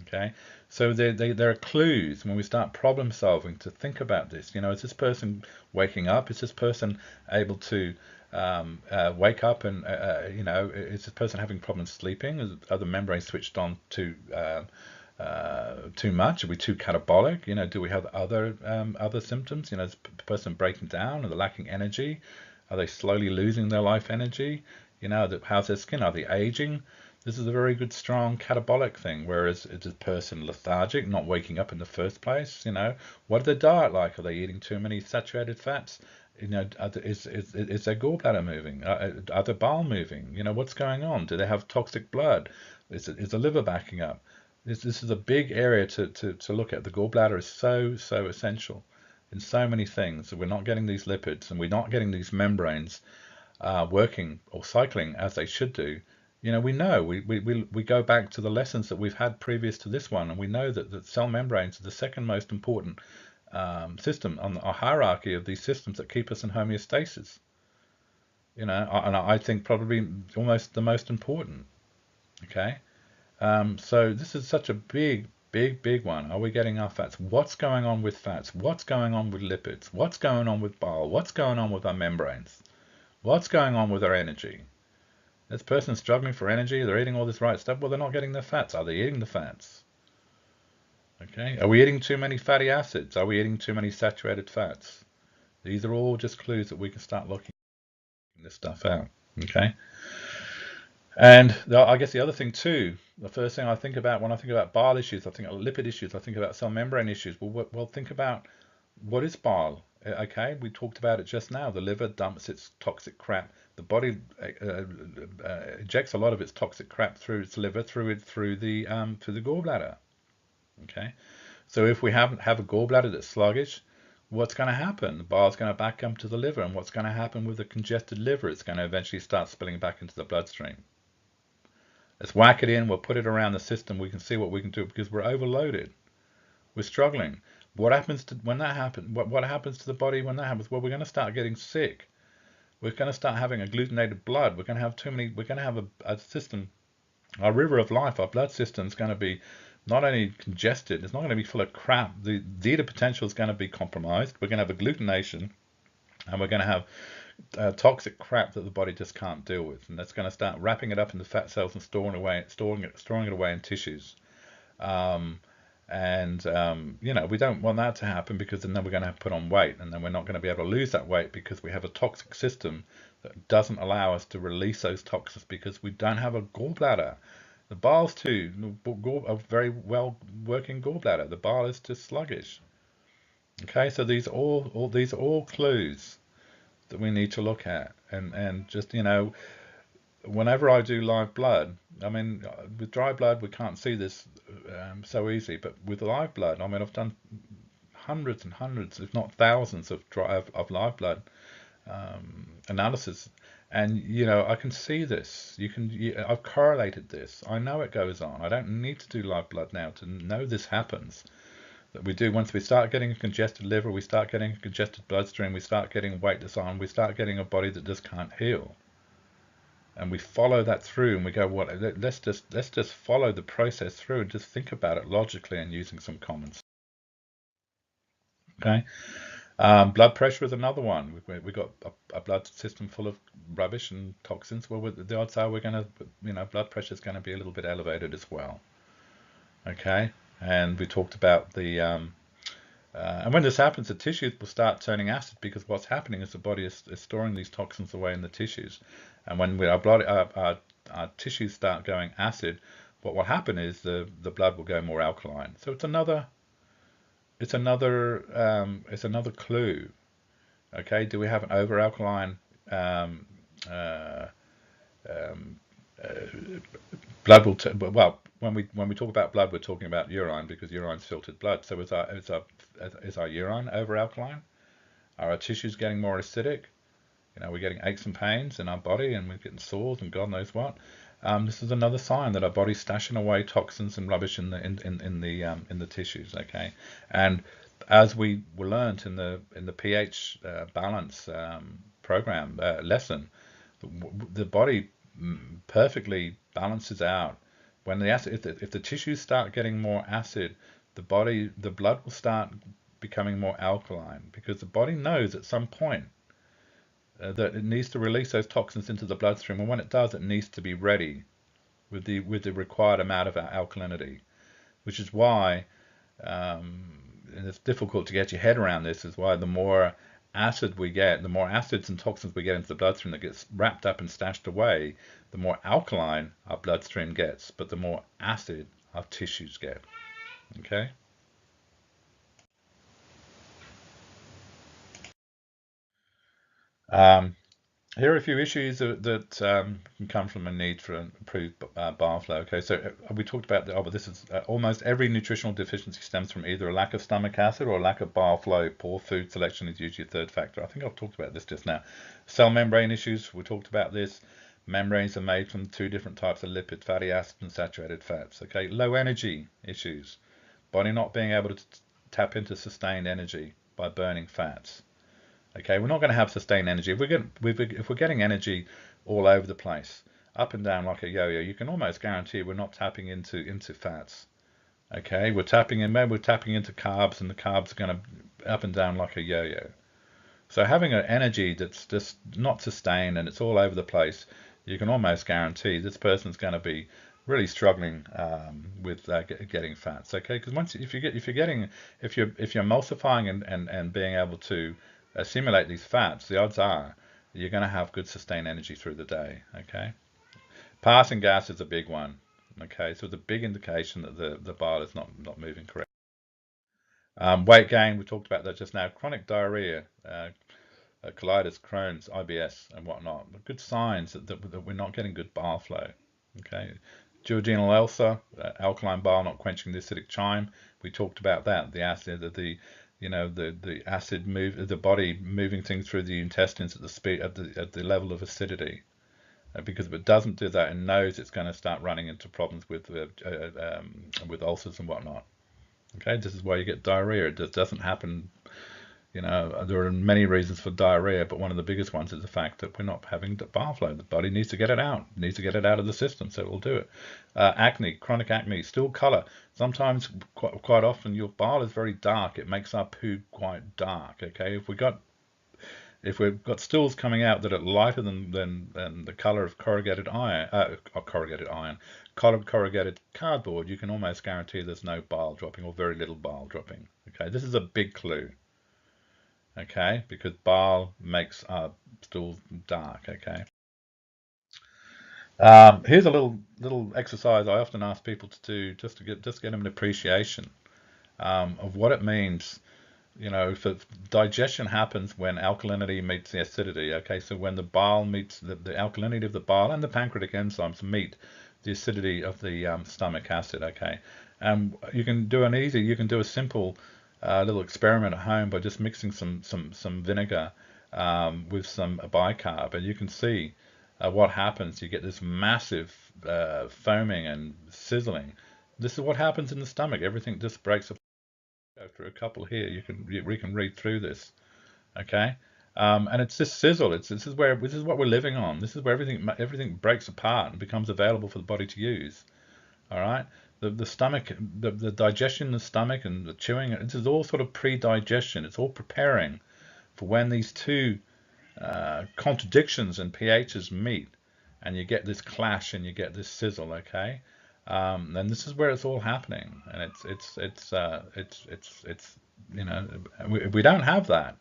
Okay, so there are clues when we start problem solving to think about this. Is this person waking up? Is this person able to wake up? And is this person having problems sleeping? Are the membranes switched on too much? Are we too catabolic? Do we have other symptoms? Is the person breaking down? Are they lacking energy? Are they slowly losing their life energy? How's their skin? Are they aging? This is a very good, strong catabolic thing. Whereas is a person lethargic, not waking up in the first place? What is their diet like? Are they eating too many saturated fats? Is their gallbladder moving? Are the bowel moving? What's going on? Do they have toxic blood? Is the liver backing up? This is a big area to look at. The gallbladder is so essential in so many things. We're not getting these lipids, and we're not getting these membranes working or cycling as they should do. We know, we go back to the lessons that we've had previous to this one, and we know that cell membranes are the second most important system on our hierarchy of these systems that keep us in homeostasis. And I think probably almost the most important. Okay, so this is such a big one. Are we getting our fats? What's going on with fats? What's going on with lipids? What's going on with bile? What's going on with our membranes? What's going on with our energy? This person's struggling for energy. They're eating all this right stuff. Well, they're not getting their fats. Are they eating the fats? Okay. Are we eating too many fatty acids? Are we eating too many saturated fats? These are all just clues that we can start looking this stuff out. Okay. And I guess the other thing too, the first thing I think about when I think about bile issues, I think of lipid issues, I think about cell membrane issues. Well, think about what is bile. Okay, we talked about it just now. The liver dumps its toxic crap. The body ejects a lot of its toxic crap through its liver, through the gallbladder. Okay, so if we have a gallbladder that's sluggish, what's going to happen? The bile's going to back up to the liver, and what's going to happen with a congested liver? It's going to eventually start spilling back into the bloodstream. Let's whack it in. We'll put it around the system. We can see what we can do because we're overloaded. We're struggling. What happens when that happens? What happens to the body when that happens? Well, we're going to start getting sick. We're going to start having agglutinated blood. We're going to have too many. We're going to have a system. Our river of life, our blood system is going to be not only congested. It's not going to be full of crap. The zeta potential is going to be compromised. We're going to have agglutination, and we're going to have toxic crap that the body just can't deal with, and that's going to start wrapping it up into fat cells and storing it away in tissues. Um, and we don't want that to happen because then we're going to have to put on weight, and then we're not going to be able to lose that weight because we have a toxic system that doesn't allow us to release those toxins because we don't have a gallbladder. The bile's too a very well working gallbladder. The bile is just sluggish. Okay, so these are all clues that we need to look at, and just whenever I do live blood, I mean, with dry blood, we can't see this so easy, but with live blood, I mean, I've done hundreds and hundreds, if not thousands, of live blood analysis, and I can see this. I've correlated this. I know it goes on. I don't need to do live blood now to know this happens. That we do once we start getting a congested liver, we start getting a congested bloodstream, we start getting weight that's on, we start getting a body that just can't heal. And we follow that through, and we go, "What? Let's just follow the process through and just think about it logically and using some common sense." Okay. Blood pressure is another one. We've got a blood system full of rubbish and toxins. Well, the odds are we're going to, blood pressure is going to be a little bit elevated as well. Okay. And we talked about and when this happens, the tissues will start turning acid because what's happening is the body is storing these toxins away in the tissues. And when our tissues start going acid, what will happen is the blood will go more alkaline. So it's another clue. Okay, do we have an over alkaline uh, um, blood well, when we talk about blood, we're talking about urine because urine's filtered blood. So is our urine over alkaline? Are our tissues getting more acidic? We're getting aches and pains in our body, and we're getting sores and God knows what. This is another sign that our body's stashing away toxins and rubbish in the tissues. Okay, and as we were learnt in the pH balance program lesson, the body perfectly balances out when the acid. If the tissues start getting more acid, the blood will start becoming more alkaline because the body knows at some point that it needs to release those toxins into the bloodstream, and when it does, it needs to be ready with the required amount of alkalinity, which is why and it's difficult to get your head around this. Is why the more acid we get, the more acids and toxins we get into the bloodstream that gets wrapped up and stashed away, the more alkaline our bloodstream gets, but the more acid our tissues get. Okay. Um, Here are a few issues that can come from a need for an improved bile flow. Okay, so we talked about but this is almost every nutritional deficiency stems from either a lack of stomach acid or a lack of bile flow. Poor food selection is usually a third factor. I think I've talked about this just now. Cell membrane issues, we talked about this. Membranes are made from two different types of lipid, fatty acids and saturated fats. Okay, low energy issues, body not being able to tap into sustained energy by burning fats. Okay, we're not going to have sustained energy. If we're getting energy all over the place, up and down like a yo-yo, you can almost guarantee we're not tapping into fats. Okay, we're tapping into carbs, and the carbs are going to up and down like a yo-yo. So having an energy that's just not sustained and it's all over the place, you can almost guarantee this person's going to be really struggling with getting fats. Okay, because if you're emulsifying and being able to assimilate these fats, the odds are you're going to have good sustained energy through the day. Okay, passing gas is a big one. Okay, so it's a big indication that the bile is not moving correctly. Weight gain, we talked about that just now. Chronic diarrhea, colitis, Crohn's, IBS, and whatnot. Good signs that we're not getting good bile flow. Okay, duodenal ulcer, alkaline bile not quenching the acidic chyme. We talked about that. The acid, the acid move, the body moving things through the intestines at the speed at the level of acidity. Because if it doesn't do that, it knows it's going to start running into problems with ulcers and whatnot. Okay, this is why you get diarrhea. It just doesn't happen. There are many reasons for diarrhea, but one of the biggest ones is the fact that we're not having the bile flow. The body needs to get it out, needs to get it out of the system, so it will do it. Acne, chronic acne, still color. Sometimes, quite often, your bile is very dark. It makes our poo quite dark. Okay, if we've got stools coming out that are lighter than the color of corrugated cardboard, you can almost guarantee there's no bile dropping or very little bile dropping. Okay, this is a big clue. Okay, because bile makes our stools dark. Okay. Here's a little exercise I often ask people to do just to get them an appreciation of what it means. So digestion happens when alkalinity meets the acidity. Okay, so when the bile meets the alkalinity of the bile and the pancreatic enzymes meet the acidity of the stomach acid. Okay, and you can do a simple little experiment at home by just mixing some vinegar with some bicarb, and you can see what happens. You get this massive foaming and sizzling. This is what happens in the stomach. Everything just breaks apart. Go through a couple here. We can read through this, okay? And it's this sizzle. This is what we're living on. This is where everything breaks apart and becomes available for the body to use. All right. The stomach, the digestion in the stomach and the chewing. This is all sort of pre-digestion. It's all preparing for when these two contradictions and pHs meet, and you get this clash and you get this sizzle. Okay. And this is where it's all happening, and it's we don't have that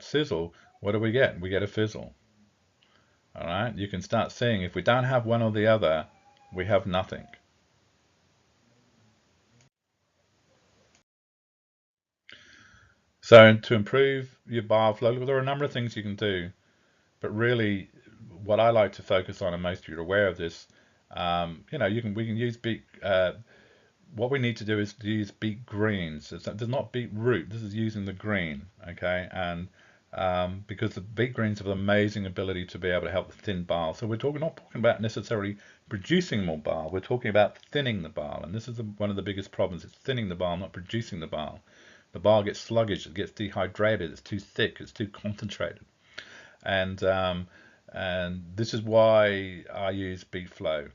sizzle. What do we get? We get a fizzle. All right, you can start seeing if we don't have one or the other, we have nothing. So to improve your bile flow, there are a number of things you can do, but really, what I like to focus on, and most of you are aware of this, we can use what we need to do is to use beet greens. There's not beet root. This is using the green, okay? And because the beet greens have an amazing ability to be able to help thin bile. So we're not talking about necessarily producing more bile. We're talking about thinning the bile, and this is one of the biggest problems. It's thinning the bile, not producing the bile. The bile gets sluggish. It gets dehydrated. It's too thick. It's too concentrated. And this is why I use beet flow.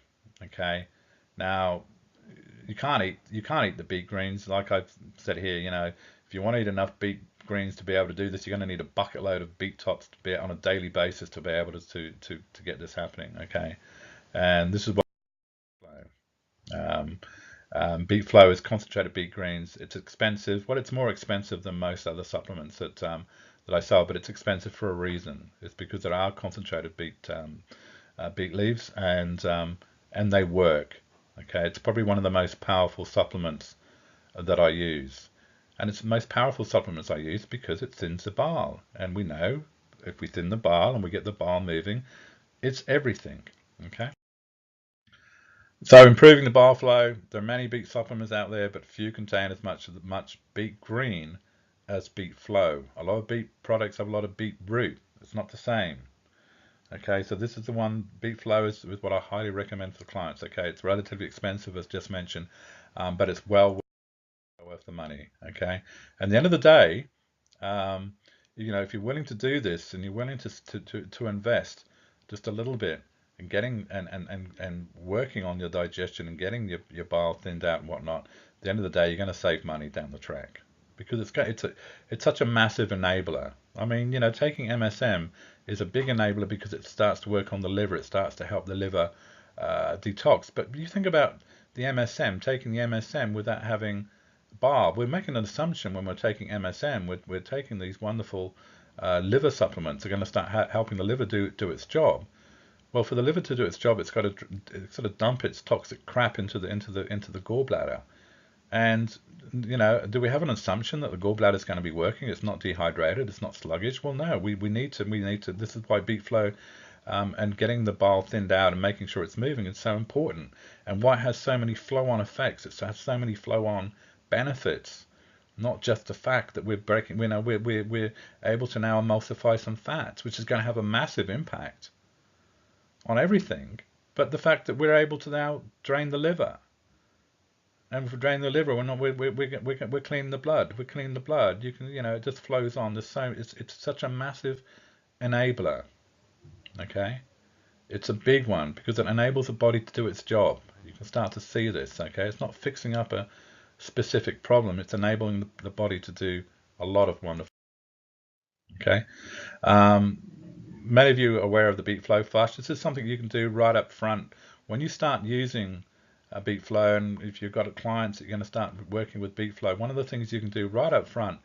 Okay. Now, you can't eat the beet greens, like I've said here. If you want to eat enough beet greens to be able to do this, you're going to need a bucket load of beet tops to be on a daily basis to be able to get this happening. Okay, and this is what beet flow is concentrated beet greens. It's expensive. Well, it's more expensive than most other supplements that I sell, but it's expensive for a reason. It's because there are concentrated beet leaves, and they work. Okay, it's probably one of the most powerful supplements that I use. And it's the most powerful supplements I use because it thins the bile. And we know if we thin the bile and we get the bile moving, it's everything. Okay. So improving the bile flow, there are many beet supplements out there, but few contain as much beet green as beet flow. A lot of beet products have a lot of beet root. It's not the same. Okay, so this is the one. Beet flow is what I highly recommend for clients. Okay, it's relatively expensive as just mentioned, but it's well worth the money. Okay, and at the end of the day, um, if you're willing to do this and you're willing to invest just a little bit and getting and working on your digestion and getting your bile thinned out and whatnot, at the end of the day, you're going to save money down the track because it's such a massive enabler. I mean, taking MSM is a big enabler because it starts to work on the liver. It starts to help the liver detox. But you think about the MSM, taking the MSM without having bile. We're making an assumption when we're taking MSM. We're taking these wonderful liver supplements. Are going to start helping the liver do its job. Well, for the liver to do its job, it's got to sort of dump its toxic crap into the gallbladder. And do we have an assumption that the gallbladder is going to be working? It's not dehydrated. It's not sluggish. Well, no. We need to. We need to. This is why beet flow and getting the bile thinned out and making sure it's moving is so important. And why it has so many flow-on effects. It has so many flow-on benefits. Not just the fact that we're breaking. We're able to now emulsify some fats, which is going to have a massive impact on everything. But the fact that we're able to now drain the liver. And if we drain the liver, we're cleaning the blood. We're cleaning the blood. You can, it just flows on. It's such a massive enabler. Okay, it's a big one because it enables the body to do its job. You can start to see this. Okay, it's not fixing up a specific problem. It's enabling the body to do a lot of wonderful. Okay, um, many of you are aware of the beet flow flush. This is something you can do right up front when you start using beet flow, and if you've got clients that you're going to start working with beet flow, one of the things you can do right up front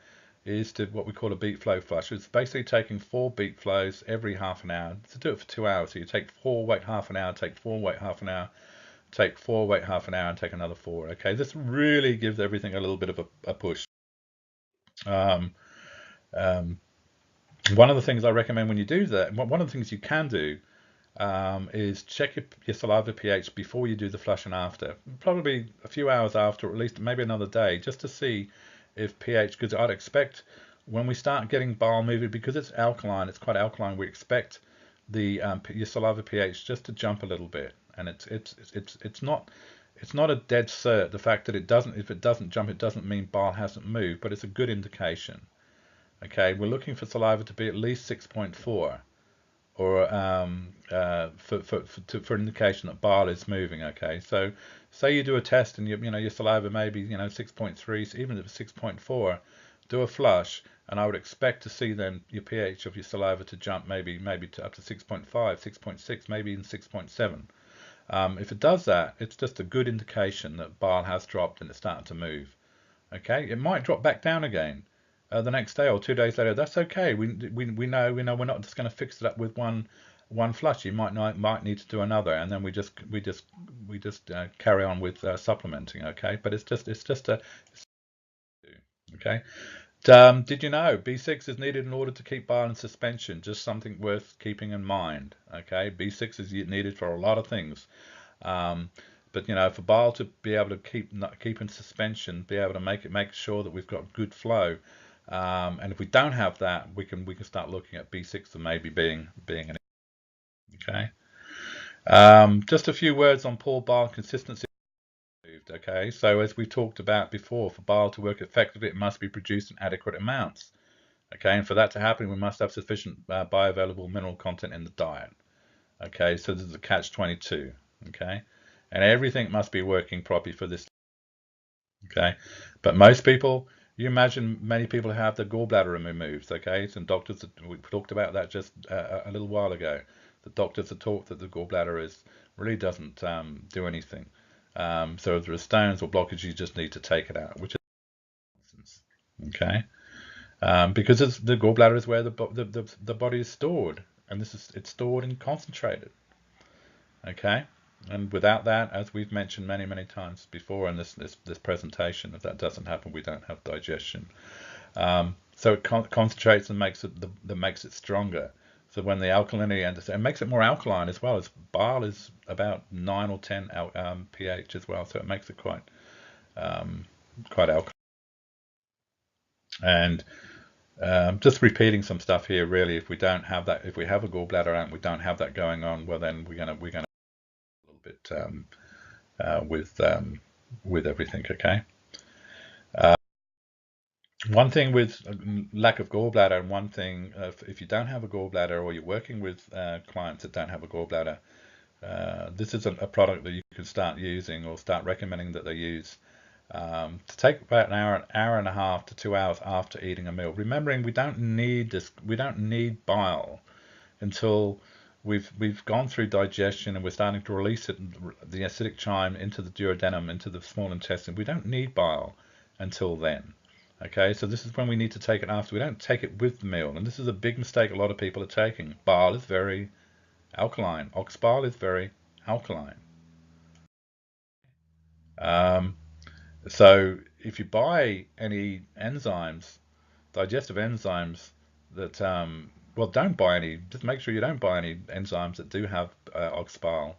is to what we call a beet flow flush. It's basically taking 4 beet flows every half an hour. To do it for 2 hours, so you take 4, wait half an hour, take 4, wait half an hour, take 4, wait half an hour, and take another 4. Okay, this really gives everything a little bit of a push. Um, um, one of the things I recommend when you do that, one of the things you can do is check your saliva pH before you do the flush and after. Probably a few hours after, or at least maybe another day, just to see if pH, because I'd expect when we start getting bile moving, because it's alkaline, it's quite alkaline, we expect the your saliva pH just to jump a little bit. And it's not a dead cert. The fact that if it doesn't jump, it doesn't mean bile hasn't moved, but it's a good indication. Okay, we're looking for saliva to be at least 6.4 or for indication that bile is moving. Okay, so say you do a test and your saliva maybe 6.3, so even if it's 6.4, do a flush, and I would expect to see then your pH of your saliva to jump maybe to up to 6.5, 6.6, maybe even 6.7. If it does that, it's just a good indication that bile has dropped and it's starting to move. Okay, it might drop back down again the next day or 2 days later. That's okay. We know we're not just going to fix it up with one flush. You might need to do another, and then we just carry on with supplementing. Okay, but it's just a okay. Did you know B6 is needed in order to keep bile in suspension? Just something worth keeping in mind. Okay, B6 is needed for a lot of things. But for bile to be able to keep in suspension, be able to make sure that we've got good flow, and if we don't have that, we can start looking at B6 and maybe being an okay. Just a few words on poor bile consistency. Okay, so as we talked about before, for bile to work effectively, it must be produced in adequate amounts. Okay, and for that to happen, we must have sufficient bioavailable mineral content in the diet. Okay, so this is a catch-22. Okay, and everything must be working properly for this. Okay, but most people, you imagine many people have their gallbladder removed. Okay, some doctors, we talked about that just a little while ago. The doctors are taught that the gallbladder really doesn't do anything. So if there are stones or blockages, you just need to take it out, which is nonsense. Okay, because the gallbladder is where the body is stored, and it's stored and concentrated. Okay, and without that, as we've mentioned many times before in this presentation, if that doesn't happen, we don't have digestion. So it concentrates and makes it stronger. So when the alkalinity and makes it more alkaline as well. As bile is about 9 or 10 pH as well, so it makes it quite alkaline. And Just repeating some stuff here. Really, if we don't have that, if we have a gallbladder and we don't have that going on, well then we're gonna a little bit uh, with um, with everything. Okay. One thing with lack of gallbladder, and one thing if you don't have a gallbladder or you're working with clients that don't have a gallbladder, this is a product that you can start using or start recommending that they use to take about an hour and a half to 2 hours after eating a meal. Remembering we don't need bile until we've gone through digestion and we're starting to release it, the acidic chyme into the duodenum, into the small intestine. We don't need bile until then. Okay, so this is when we need to take it after. We don't take it with the meal, and this is a big mistake a lot of people are taking. Bile is very alkaline. Ox bile is very alkaline. Um, so if you buy any enzymes, digestive enzymes that well, don't buy any. Just make sure you don't buy any enzymes that do have ox bile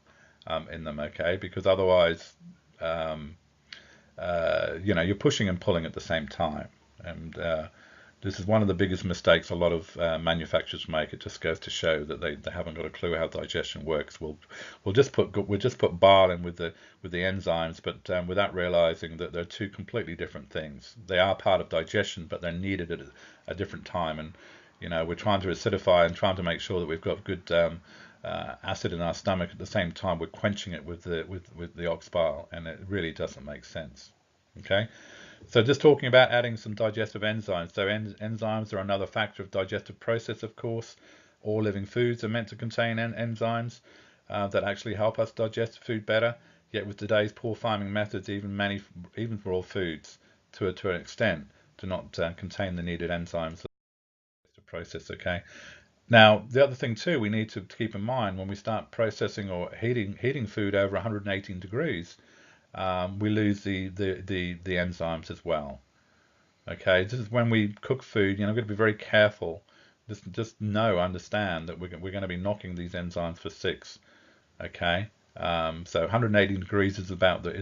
in them, okay? Because otherwise, um, you're pushing and pulling at the same time, and this is one of the biggest mistakes a lot of manufacturers make. It just goes to show that they haven't got a clue how digestion works. We'll just put bile in with the enzymes, but without realizing that they're two completely different things. They are part of digestion, but they're needed at a different time. And we're trying to acidify and trying to make sure that we've got good acid in our stomach at the same time we're quenching it with the ox bile, and it really doesn't make sense. Okay. So just talking about adding some digestive enzymes. So enzymes are another factor of digestive process, of course. All living foods are meant to contain enzymes that actually help us digest food better. Yet with today's poor farming methods, even for all foods, to an extent, do not contain the needed enzymes to process. Okay. Now the other thing too, we need to keep in mind when we start processing or heating food over 118 degrees, we lose the enzymes as well. Okay, this is when we cook food. We've got to be very careful. Just understand that we're going to be knocking these enzymes for six. Okay, so 180 degrees is about the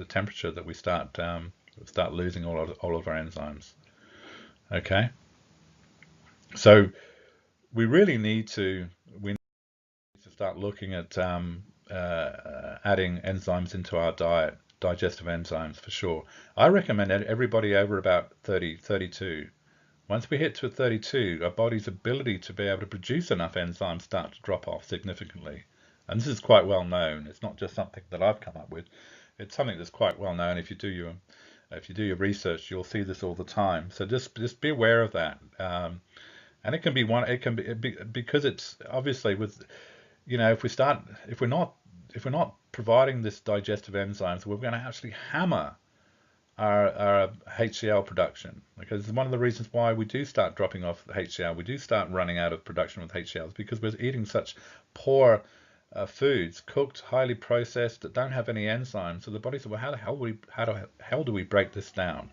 temperature that we start losing all of our enzymes. Okay, so we really need to start looking at adding enzymes into our diet, digestive enzymes for sure. I recommend everybody over about 30, 32. Once we hit to 32, our body's ability to be able to produce enough enzymes start to drop off significantly. And this is quite well known. It's not just something that I've come up with. It's something that's quite well known. If you do your research, you'll see this all the time. So just be aware of that. And it can be one. It can be because it's obviously with if we're not providing this digestive enzymes, we're going to actually hammer our HCl production. Because it's one of the reasons why we do start dropping off the HCl, we do start running out of production with HCl, because we're eating such poor foods, cooked, highly processed, that don't have any enzymes. So the body says, well, how the hell do we break this down?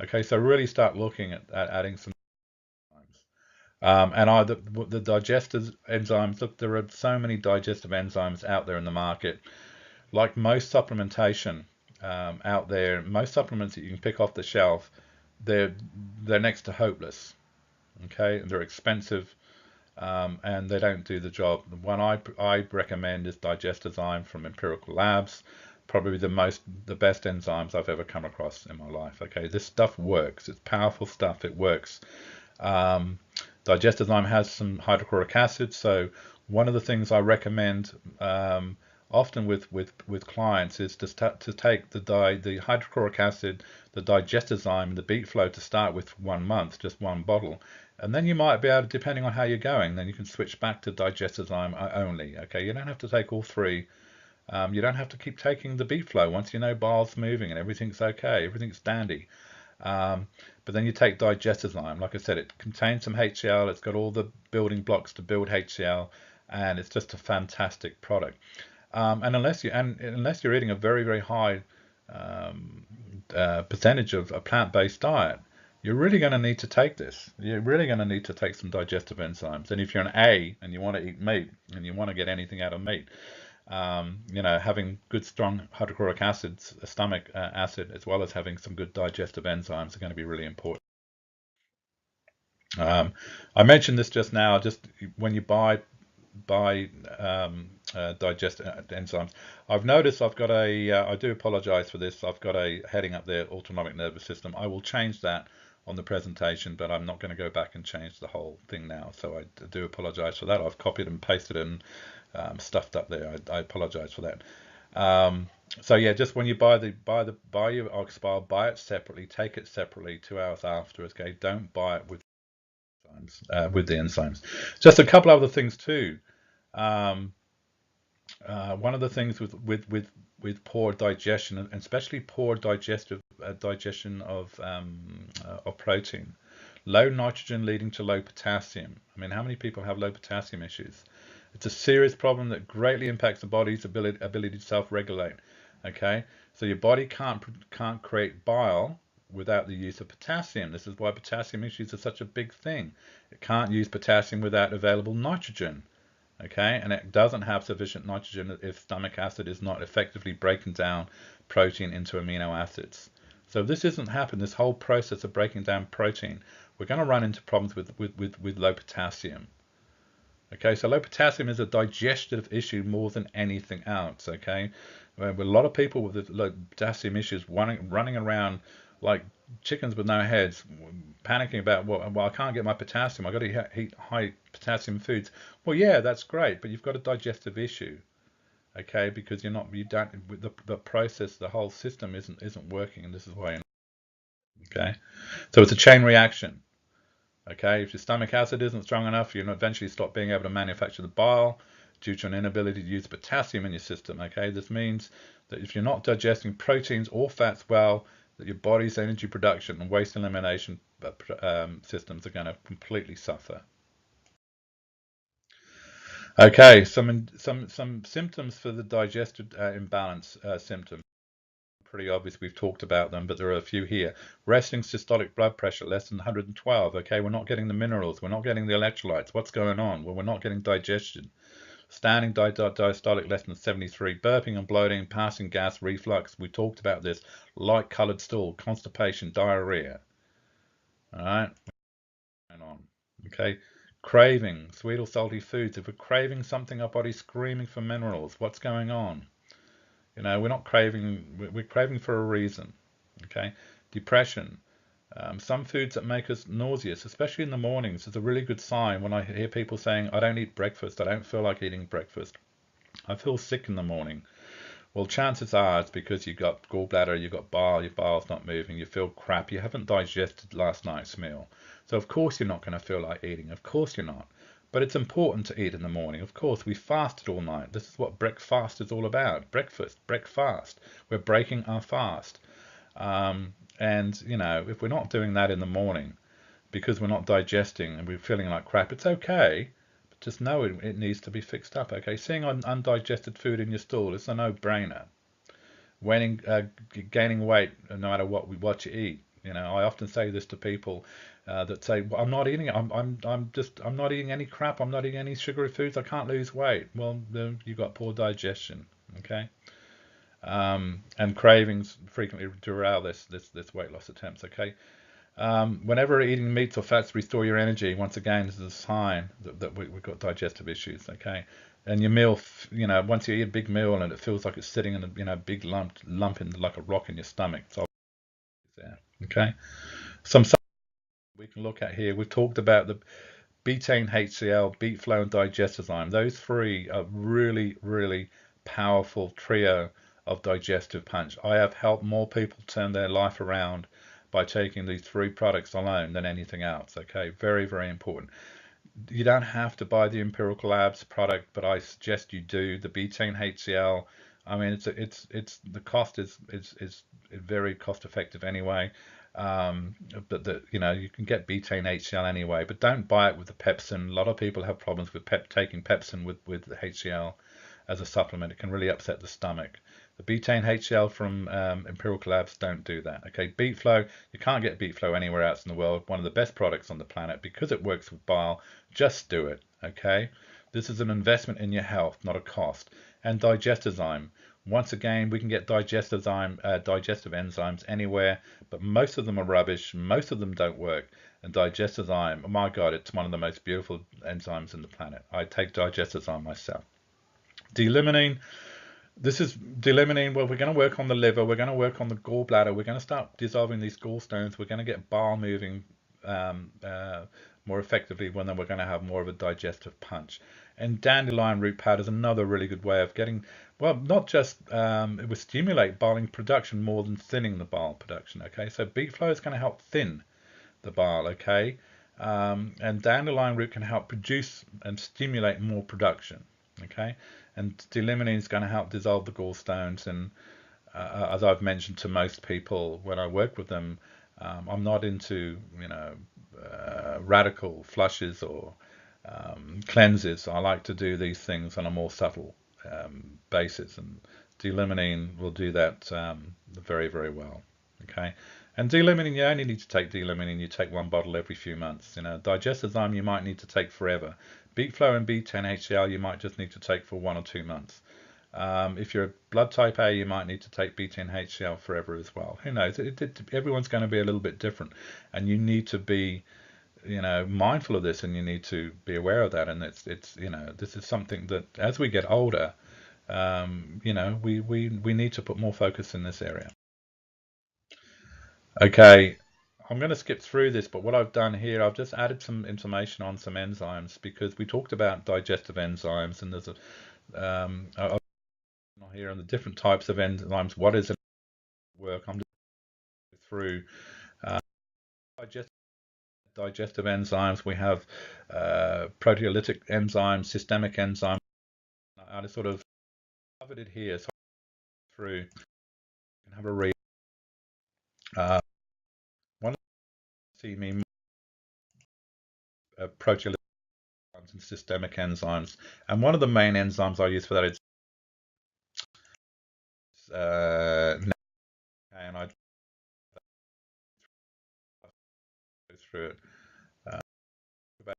Okay, so really start looking at adding some enzymes. The digestive enzymes, look, there are so many digestive enzymes out there in the market. Like most supplementation out there, most supplements that you can pick off the shelf, they're they're next to hopeless. Okay, and they're expensive, and they don't do the job. The one I recommend is Digestizyme from Empirical Labs. Probably the best enzymes I've ever come across in my life. Okay, this stuff works. It's powerful stuff. It works. Um, Digestizyme has some hydrochloric acid, so one of the things I recommend often with clients is to take the hydrochloric acid, the Digestizyme, and the beet flow to start with 1 month, just one bottle, and then you might be able to, depending on how you're going, then you can switch back to Digestizyme only. Okay, you don't have to take all three. You don't have to keep taking the beet flow once you know bile's moving and everything's okay, everything's dandy. Um, but then you take Digestizyme. Like I said, it contains some HCl. It's got all the building blocks to build HCl, and it's just a fantastic product. And unless you're eating a very very high um, percentage of a plant-based diet, you're really going to need to take this. You're really going to need to take some digestive enzymes. And if you're an A and you want to eat meat and you want to get anything out of meat, having good strong hydrochloric acids, stomach acid, as well as having some good digestive enzymes are going to be really important. I mentioned this just now. Just when you buy digest enzymes, I've noticed I've got a. I do apologize for this. I've got a heading up there, autonomic nervous system. I will change that on the presentation, but I'm not going to go back and change the whole thing now. So I do apologize for that. I've copied and pasted and stuffed up there. I apologize for that. Um, so yeah, just when you buy your ox bile, buy it separately, take it separately 2 hours after. Okay, don't buy it with the enzymes. Just a couple other things too. Um, One of the things with poor digestion, and especially poor digestion of protein, low nitrogen leading to low potassium. I mean, how many people have low potassium issues? It's a serious problem that greatly impacts the body's ability to self-regulate. Okay, so your body can't create bile without the use of potassium. This is why potassium issues are such a big thing. It can't use potassium without available nitrogen. Okay, and it doesn't have sufficient nitrogen if stomach acid is not effectively breaking down protein into amino acids. So if this doesn't happen, this whole process of breaking down protein, we're going to run into problems with low potassium. Okay, so low potassium is a digestive issue more than anything else. Okay, with a lot of people with low potassium issues running around like chickens with no heads, panicking about, well, I can't get my potassium. I got to eat high potassium foods. Well, yeah, that's great, but you've got a digestive issue. Okay, because you don't the process, the whole system isn't working, and this is why. Okay, so it's a chain reaction. Okay, if your stomach acid isn't strong enough, you'll eventually stop being able to manufacture the bile due to an inability to use potassium in your system. Okay, this means that if you're not digesting proteins or fats well, that your body's energy production and waste elimination systems are going to completely suffer. Okay, some symptoms for the digestive imbalance symptoms. Pretty obvious, we've talked about them, but there are a few here. Resting systolic blood pressure less than 112. Okay, we're not getting the minerals, we're not getting the electrolytes. What's going on? Well, we're not getting digestion. Standing diastolic less than 73. Burping and bloating, passing gas, reflux. We talked about this. Light colored stool, constipation, diarrhea. All right, going on. Okay, craving, sweet or salty foods. If we're craving something, our body's screaming for minerals. What's going on? You know, we're not craving, we're craving for a reason. Okay, depression. Some foods that make us nauseous, especially in the mornings, is a really good sign when I hear people saying, I don't eat breakfast, I don't feel like eating breakfast, I feel sick in the morning. Well, chances are it's because you've got gallbladder, you've got bile, your bile's not moving, you feel crap, you haven't digested last night's meal. So of course you're not going to feel like eating, of course you're not. But it's important to eat in the morning. Of course, we fasted all night. This is what breakfast is all about. Breakfast. We're breaking our fast. And, you know, if we're not doing that in the morning because we're not digesting and we're feeling like crap, it's okay. But just know it needs to be fixed up. Okay, seeing undigested food in your stool is a no-brainer. Gaining weight, no matter what you eat. You know, I often say this to people that say, well, "I'm not eating it. I'm not eating any crap. I'm not eating any sugary foods. I can't lose weight." Well, then you've got poor digestion. Okay. And cravings frequently derail this weight loss attempts. Okay, whenever eating meats or fats restore your energy, once again, this is a sign that we've got digestive issues. Okay, and your meal, you know, once you eat a big meal and it feels like it's sitting in a big lump in like a rock in your stomach, it's obviously there. Okay, some we can look at here. We've talked about the betaine HCl, beet flow, and digestezyme. Those three are really powerful trio of digestive punch. I have helped more people turn their life around by taking these three products alone than anything else. Okay, very important. You don't have to buy the Empirical Labs product, but I suggest you do. The betaine HCl. I mean, it's the cost is very cost effective anyway. But you can get betaine HCl anyway, but don't buy it with the pepsin. A lot of people have problems with taking pepsin with the HCl as a supplement. It can really upset the stomach. The betaine HCl from Empirical Labs don't do that. Okay, beet flow, you can't get beet flow anywhere else in the world. One of the best products on the planet because it works with bile. Just do it. Okay, this is an investment in your health, not a cost. And digestezyme. Once again, we can get digestive enzymes anywhere, but most of them are rubbish. Most of them don't work. And digestozyme, oh my God, it's one of the most beautiful enzymes in the planet. I take digestozyme myself. D-limonene, this is D-limonene. Well, we're going to work on the liver. We're going to work on the gallbladder. We're going to start dissolving these gallstones. We're going to get bile moving um, uh, more effectively when then we're going to have more of a digestive punch. And dandelion root powder is another really good way of getting, well, not just it will stimulate bile production more than thinning the bile production. Okay, so beet flow is going to help thin the bile. Okay, and dandelion root can help produce and stimulate more production. Okay, and D-limonene is going to help dissolve the gallstones. And as I've mentioned to most people when I work with them, I'm not into radical flushes or cleanses. I like to do these things on a more subtle basis, and D-limonene will do that very, very well. Okay, and D-limonene, you only need to take D-limonene. You take one bottle every few months. Digestozyme you might need to take forever. Beet flow and B10HCl you might just need to take for 1 or 2 months. If you're a blood type A, you might need to take B10HCl forever as well. Who knows? Everyone's going to be a little bit different, and you need to be mindful of this, and you need to be aware of that. And it's this is something that as we get older, we need to put more focus in this area. Okay, I'm going to skip through this, but what I've done here, I've just added some information on some enzymes because we talked about digestive enzymes, and there's a I've here on the different types of enzymes. What is it work? I'm just going through uh, digestive enzymes. We have proteolytic enzymes, systemic enzymes. I sort of covered it here, so through you can have a read. One of the see me proteolytic enzymes and systemic enzymes, and one of the main enzymes I use for that is and I go through it. About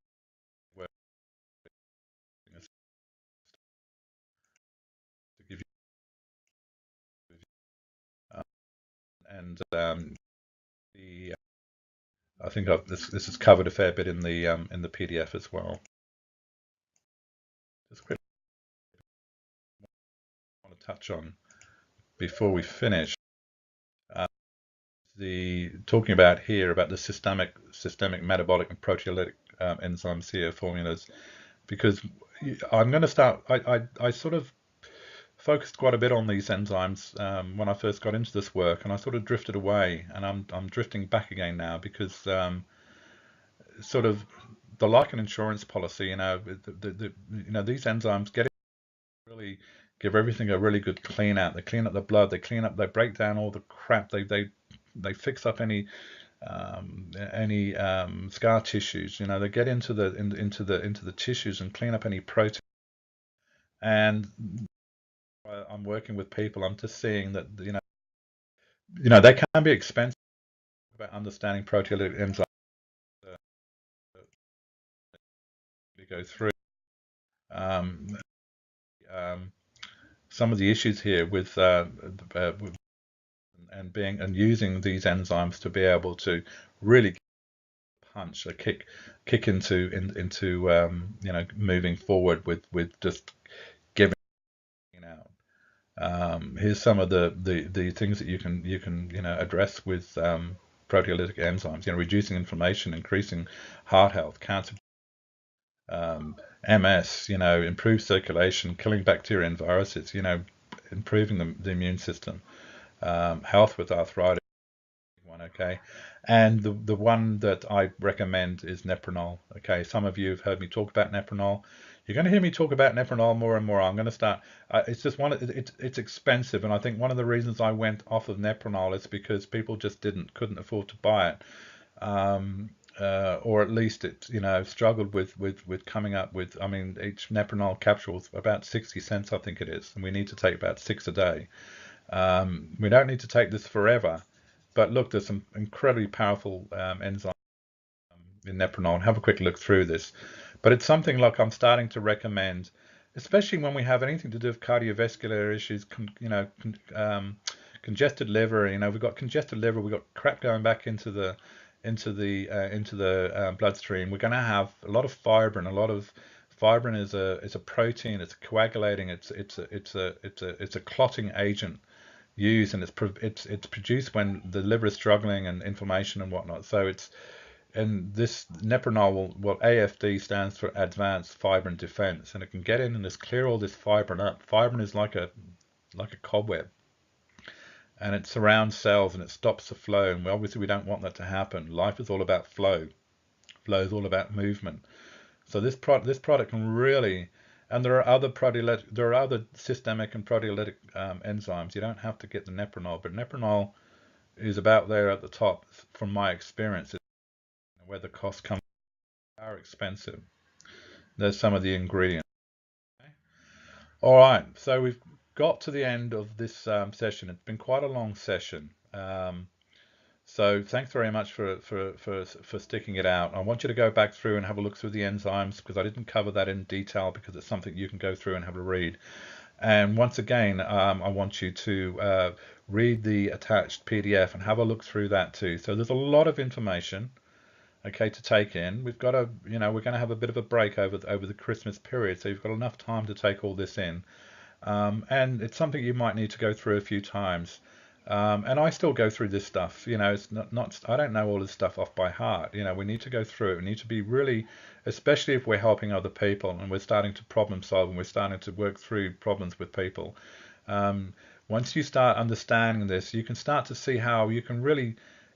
working to give you and the I think this is covered a fair bit in the PDF as well. Just quickly want to touch on before we finish uh, the talking about here about the systemic metabolic and proteolytic enzymes here formulas, because I'm going to start. I sort of focused quite a bit on these enzymes when I first got into this work, and I sort of drifted away, and I'm drifting back again now because sort of the like an insurance policy, these enzymes get really give everything a really good clean out. They clean up the blood, they break down all the crap, they fix up any scar tissues. They get into the tissues and clean up any protein. And I'm working with people, I'm just seeing that they can be expensive about understanding proteolytic enzymes to go through. Um, some of the issues here with and using these enzymes to be able to really punch a kick into moving forward with just giving out. Here's some of the things that you can address with proteolytic enzymes. Reducing inflammation, increasing heart health, cancer, MS. Improve circulation, killing bacteria and viruses. Improving the immune system, health with arthritis. Okay, and the one that I recommend is Nepronol. Okay, some of you have heard me talk about Nepronol. You're going to hear me talk about Nepronol more and more. I'm going to start. It's just it's expensive, and I think one of the reasons I went off of Nepronol is because people just couldn't afford to buy it, or at least it struggled with coming up with. I mean, each Nepronol capsule is about 60 cents, I think it is, and we need to take about 6 a day. We don't need to take this forever. But look, there's some incredibly powerful enzymes in Nepronol, and have a quick look through this. But it's something like I'm starting to recommend, especially when we have anything to do with cardiovascular issues, congested liver. We've got congested liver, we've got crap going back into into the bloodstream, we're going to have a lot of fibrin. A lot of fibrin is a protein. It's coagulating. It's a clotting agent used, and it's produced when the liver is struggling and inflammation and whatnot. So and this neprinyl AFD stands for advanced fibrin defense, and it can get in and just clear all this fibrin up. Fibrin is like a cobweb, and it surrounds cells and it stops the flow. And obviously we don't want that to happen. Life is all about flow. Flow is all about movement. So this product can really, and there are other systemic and proteolytic enzymes. You don't have to get the neprinyl, but neprinyl is about there at the top from my experience. Where the costs come are expensive. There's some of the ingredients. Okay. All right, so we've got to the end of this session. It's been quite a long session. So thanks very much for sticking it out. I want you to go back through and have a look through the enzymes, because I didn't cover that in detail, because it's something you can go through and have a read. And once again, I want you to read the attached PDF and have a look through that too. So there's a lot of information, okay, to take in. We've got we're going to have a bit of a break over the Christmas period, so you've got enough time to take all this in. And it's something you might need to go through a few times. And I still go through this stuff. It's not I don't know all this stuff off by heart. We need to go through it. We need to be really, especially if we're helping other people and we're starting to problem solve and we're starting to work through problems with people. Once you start understanding this, you can start to see how you can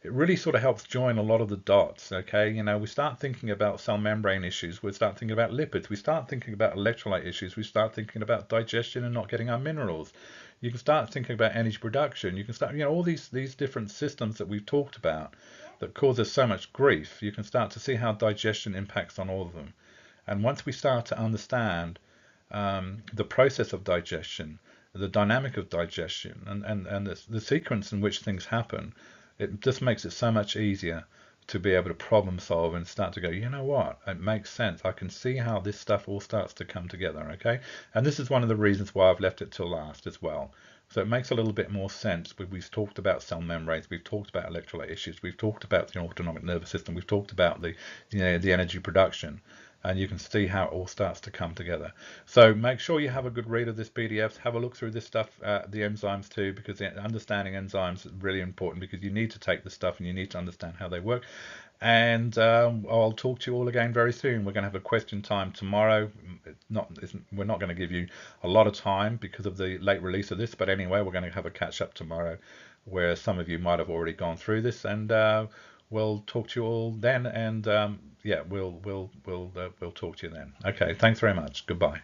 it really sort of helps join a lot of the dots. Okay, we start thinking about cell membrane issues, we start thinking about lipids, we start thinking about electrolyte issues, we start thinking about digestion and not getting our minerals. You can start thinking about energy production. You can start, all these different systems that we've talked about that cause us so much grief. You can start to see how digestion impacts on all of them. And once we start to understand the process of digestion, the dynamic of digestion, and the sequence in which things happen, it just makes it so much easier to be able to problem solve and start to go, you know what, it makes sense. I can see how this stuff all starts to come together, okay? And this is one of the reasons why I've left it till last as well. So it makes a little bit more sense. We've talked about cell membranes, we've talked about electrolyte issues, we've talked about the autonomic nervous system, we've talked about the energy production, and you can see how it all starts to come together. So make sure you have a good read of this PDF. Have a look through this stuff, the enzymes too, because understanding enzymes is really important, because you need to take the stuff and you need to understand how they work. And I'll talk to you all again very soon. We're going to have a question time tomorrow. We're not going to give you a lot of time because of the late release of this, but anyway, we're going to have a catch up tomorrow where some of you might have already gone through this, and we'll talk to you all then. And yeah, we'll talk to you then. Okay, thanks very much. Goodbye.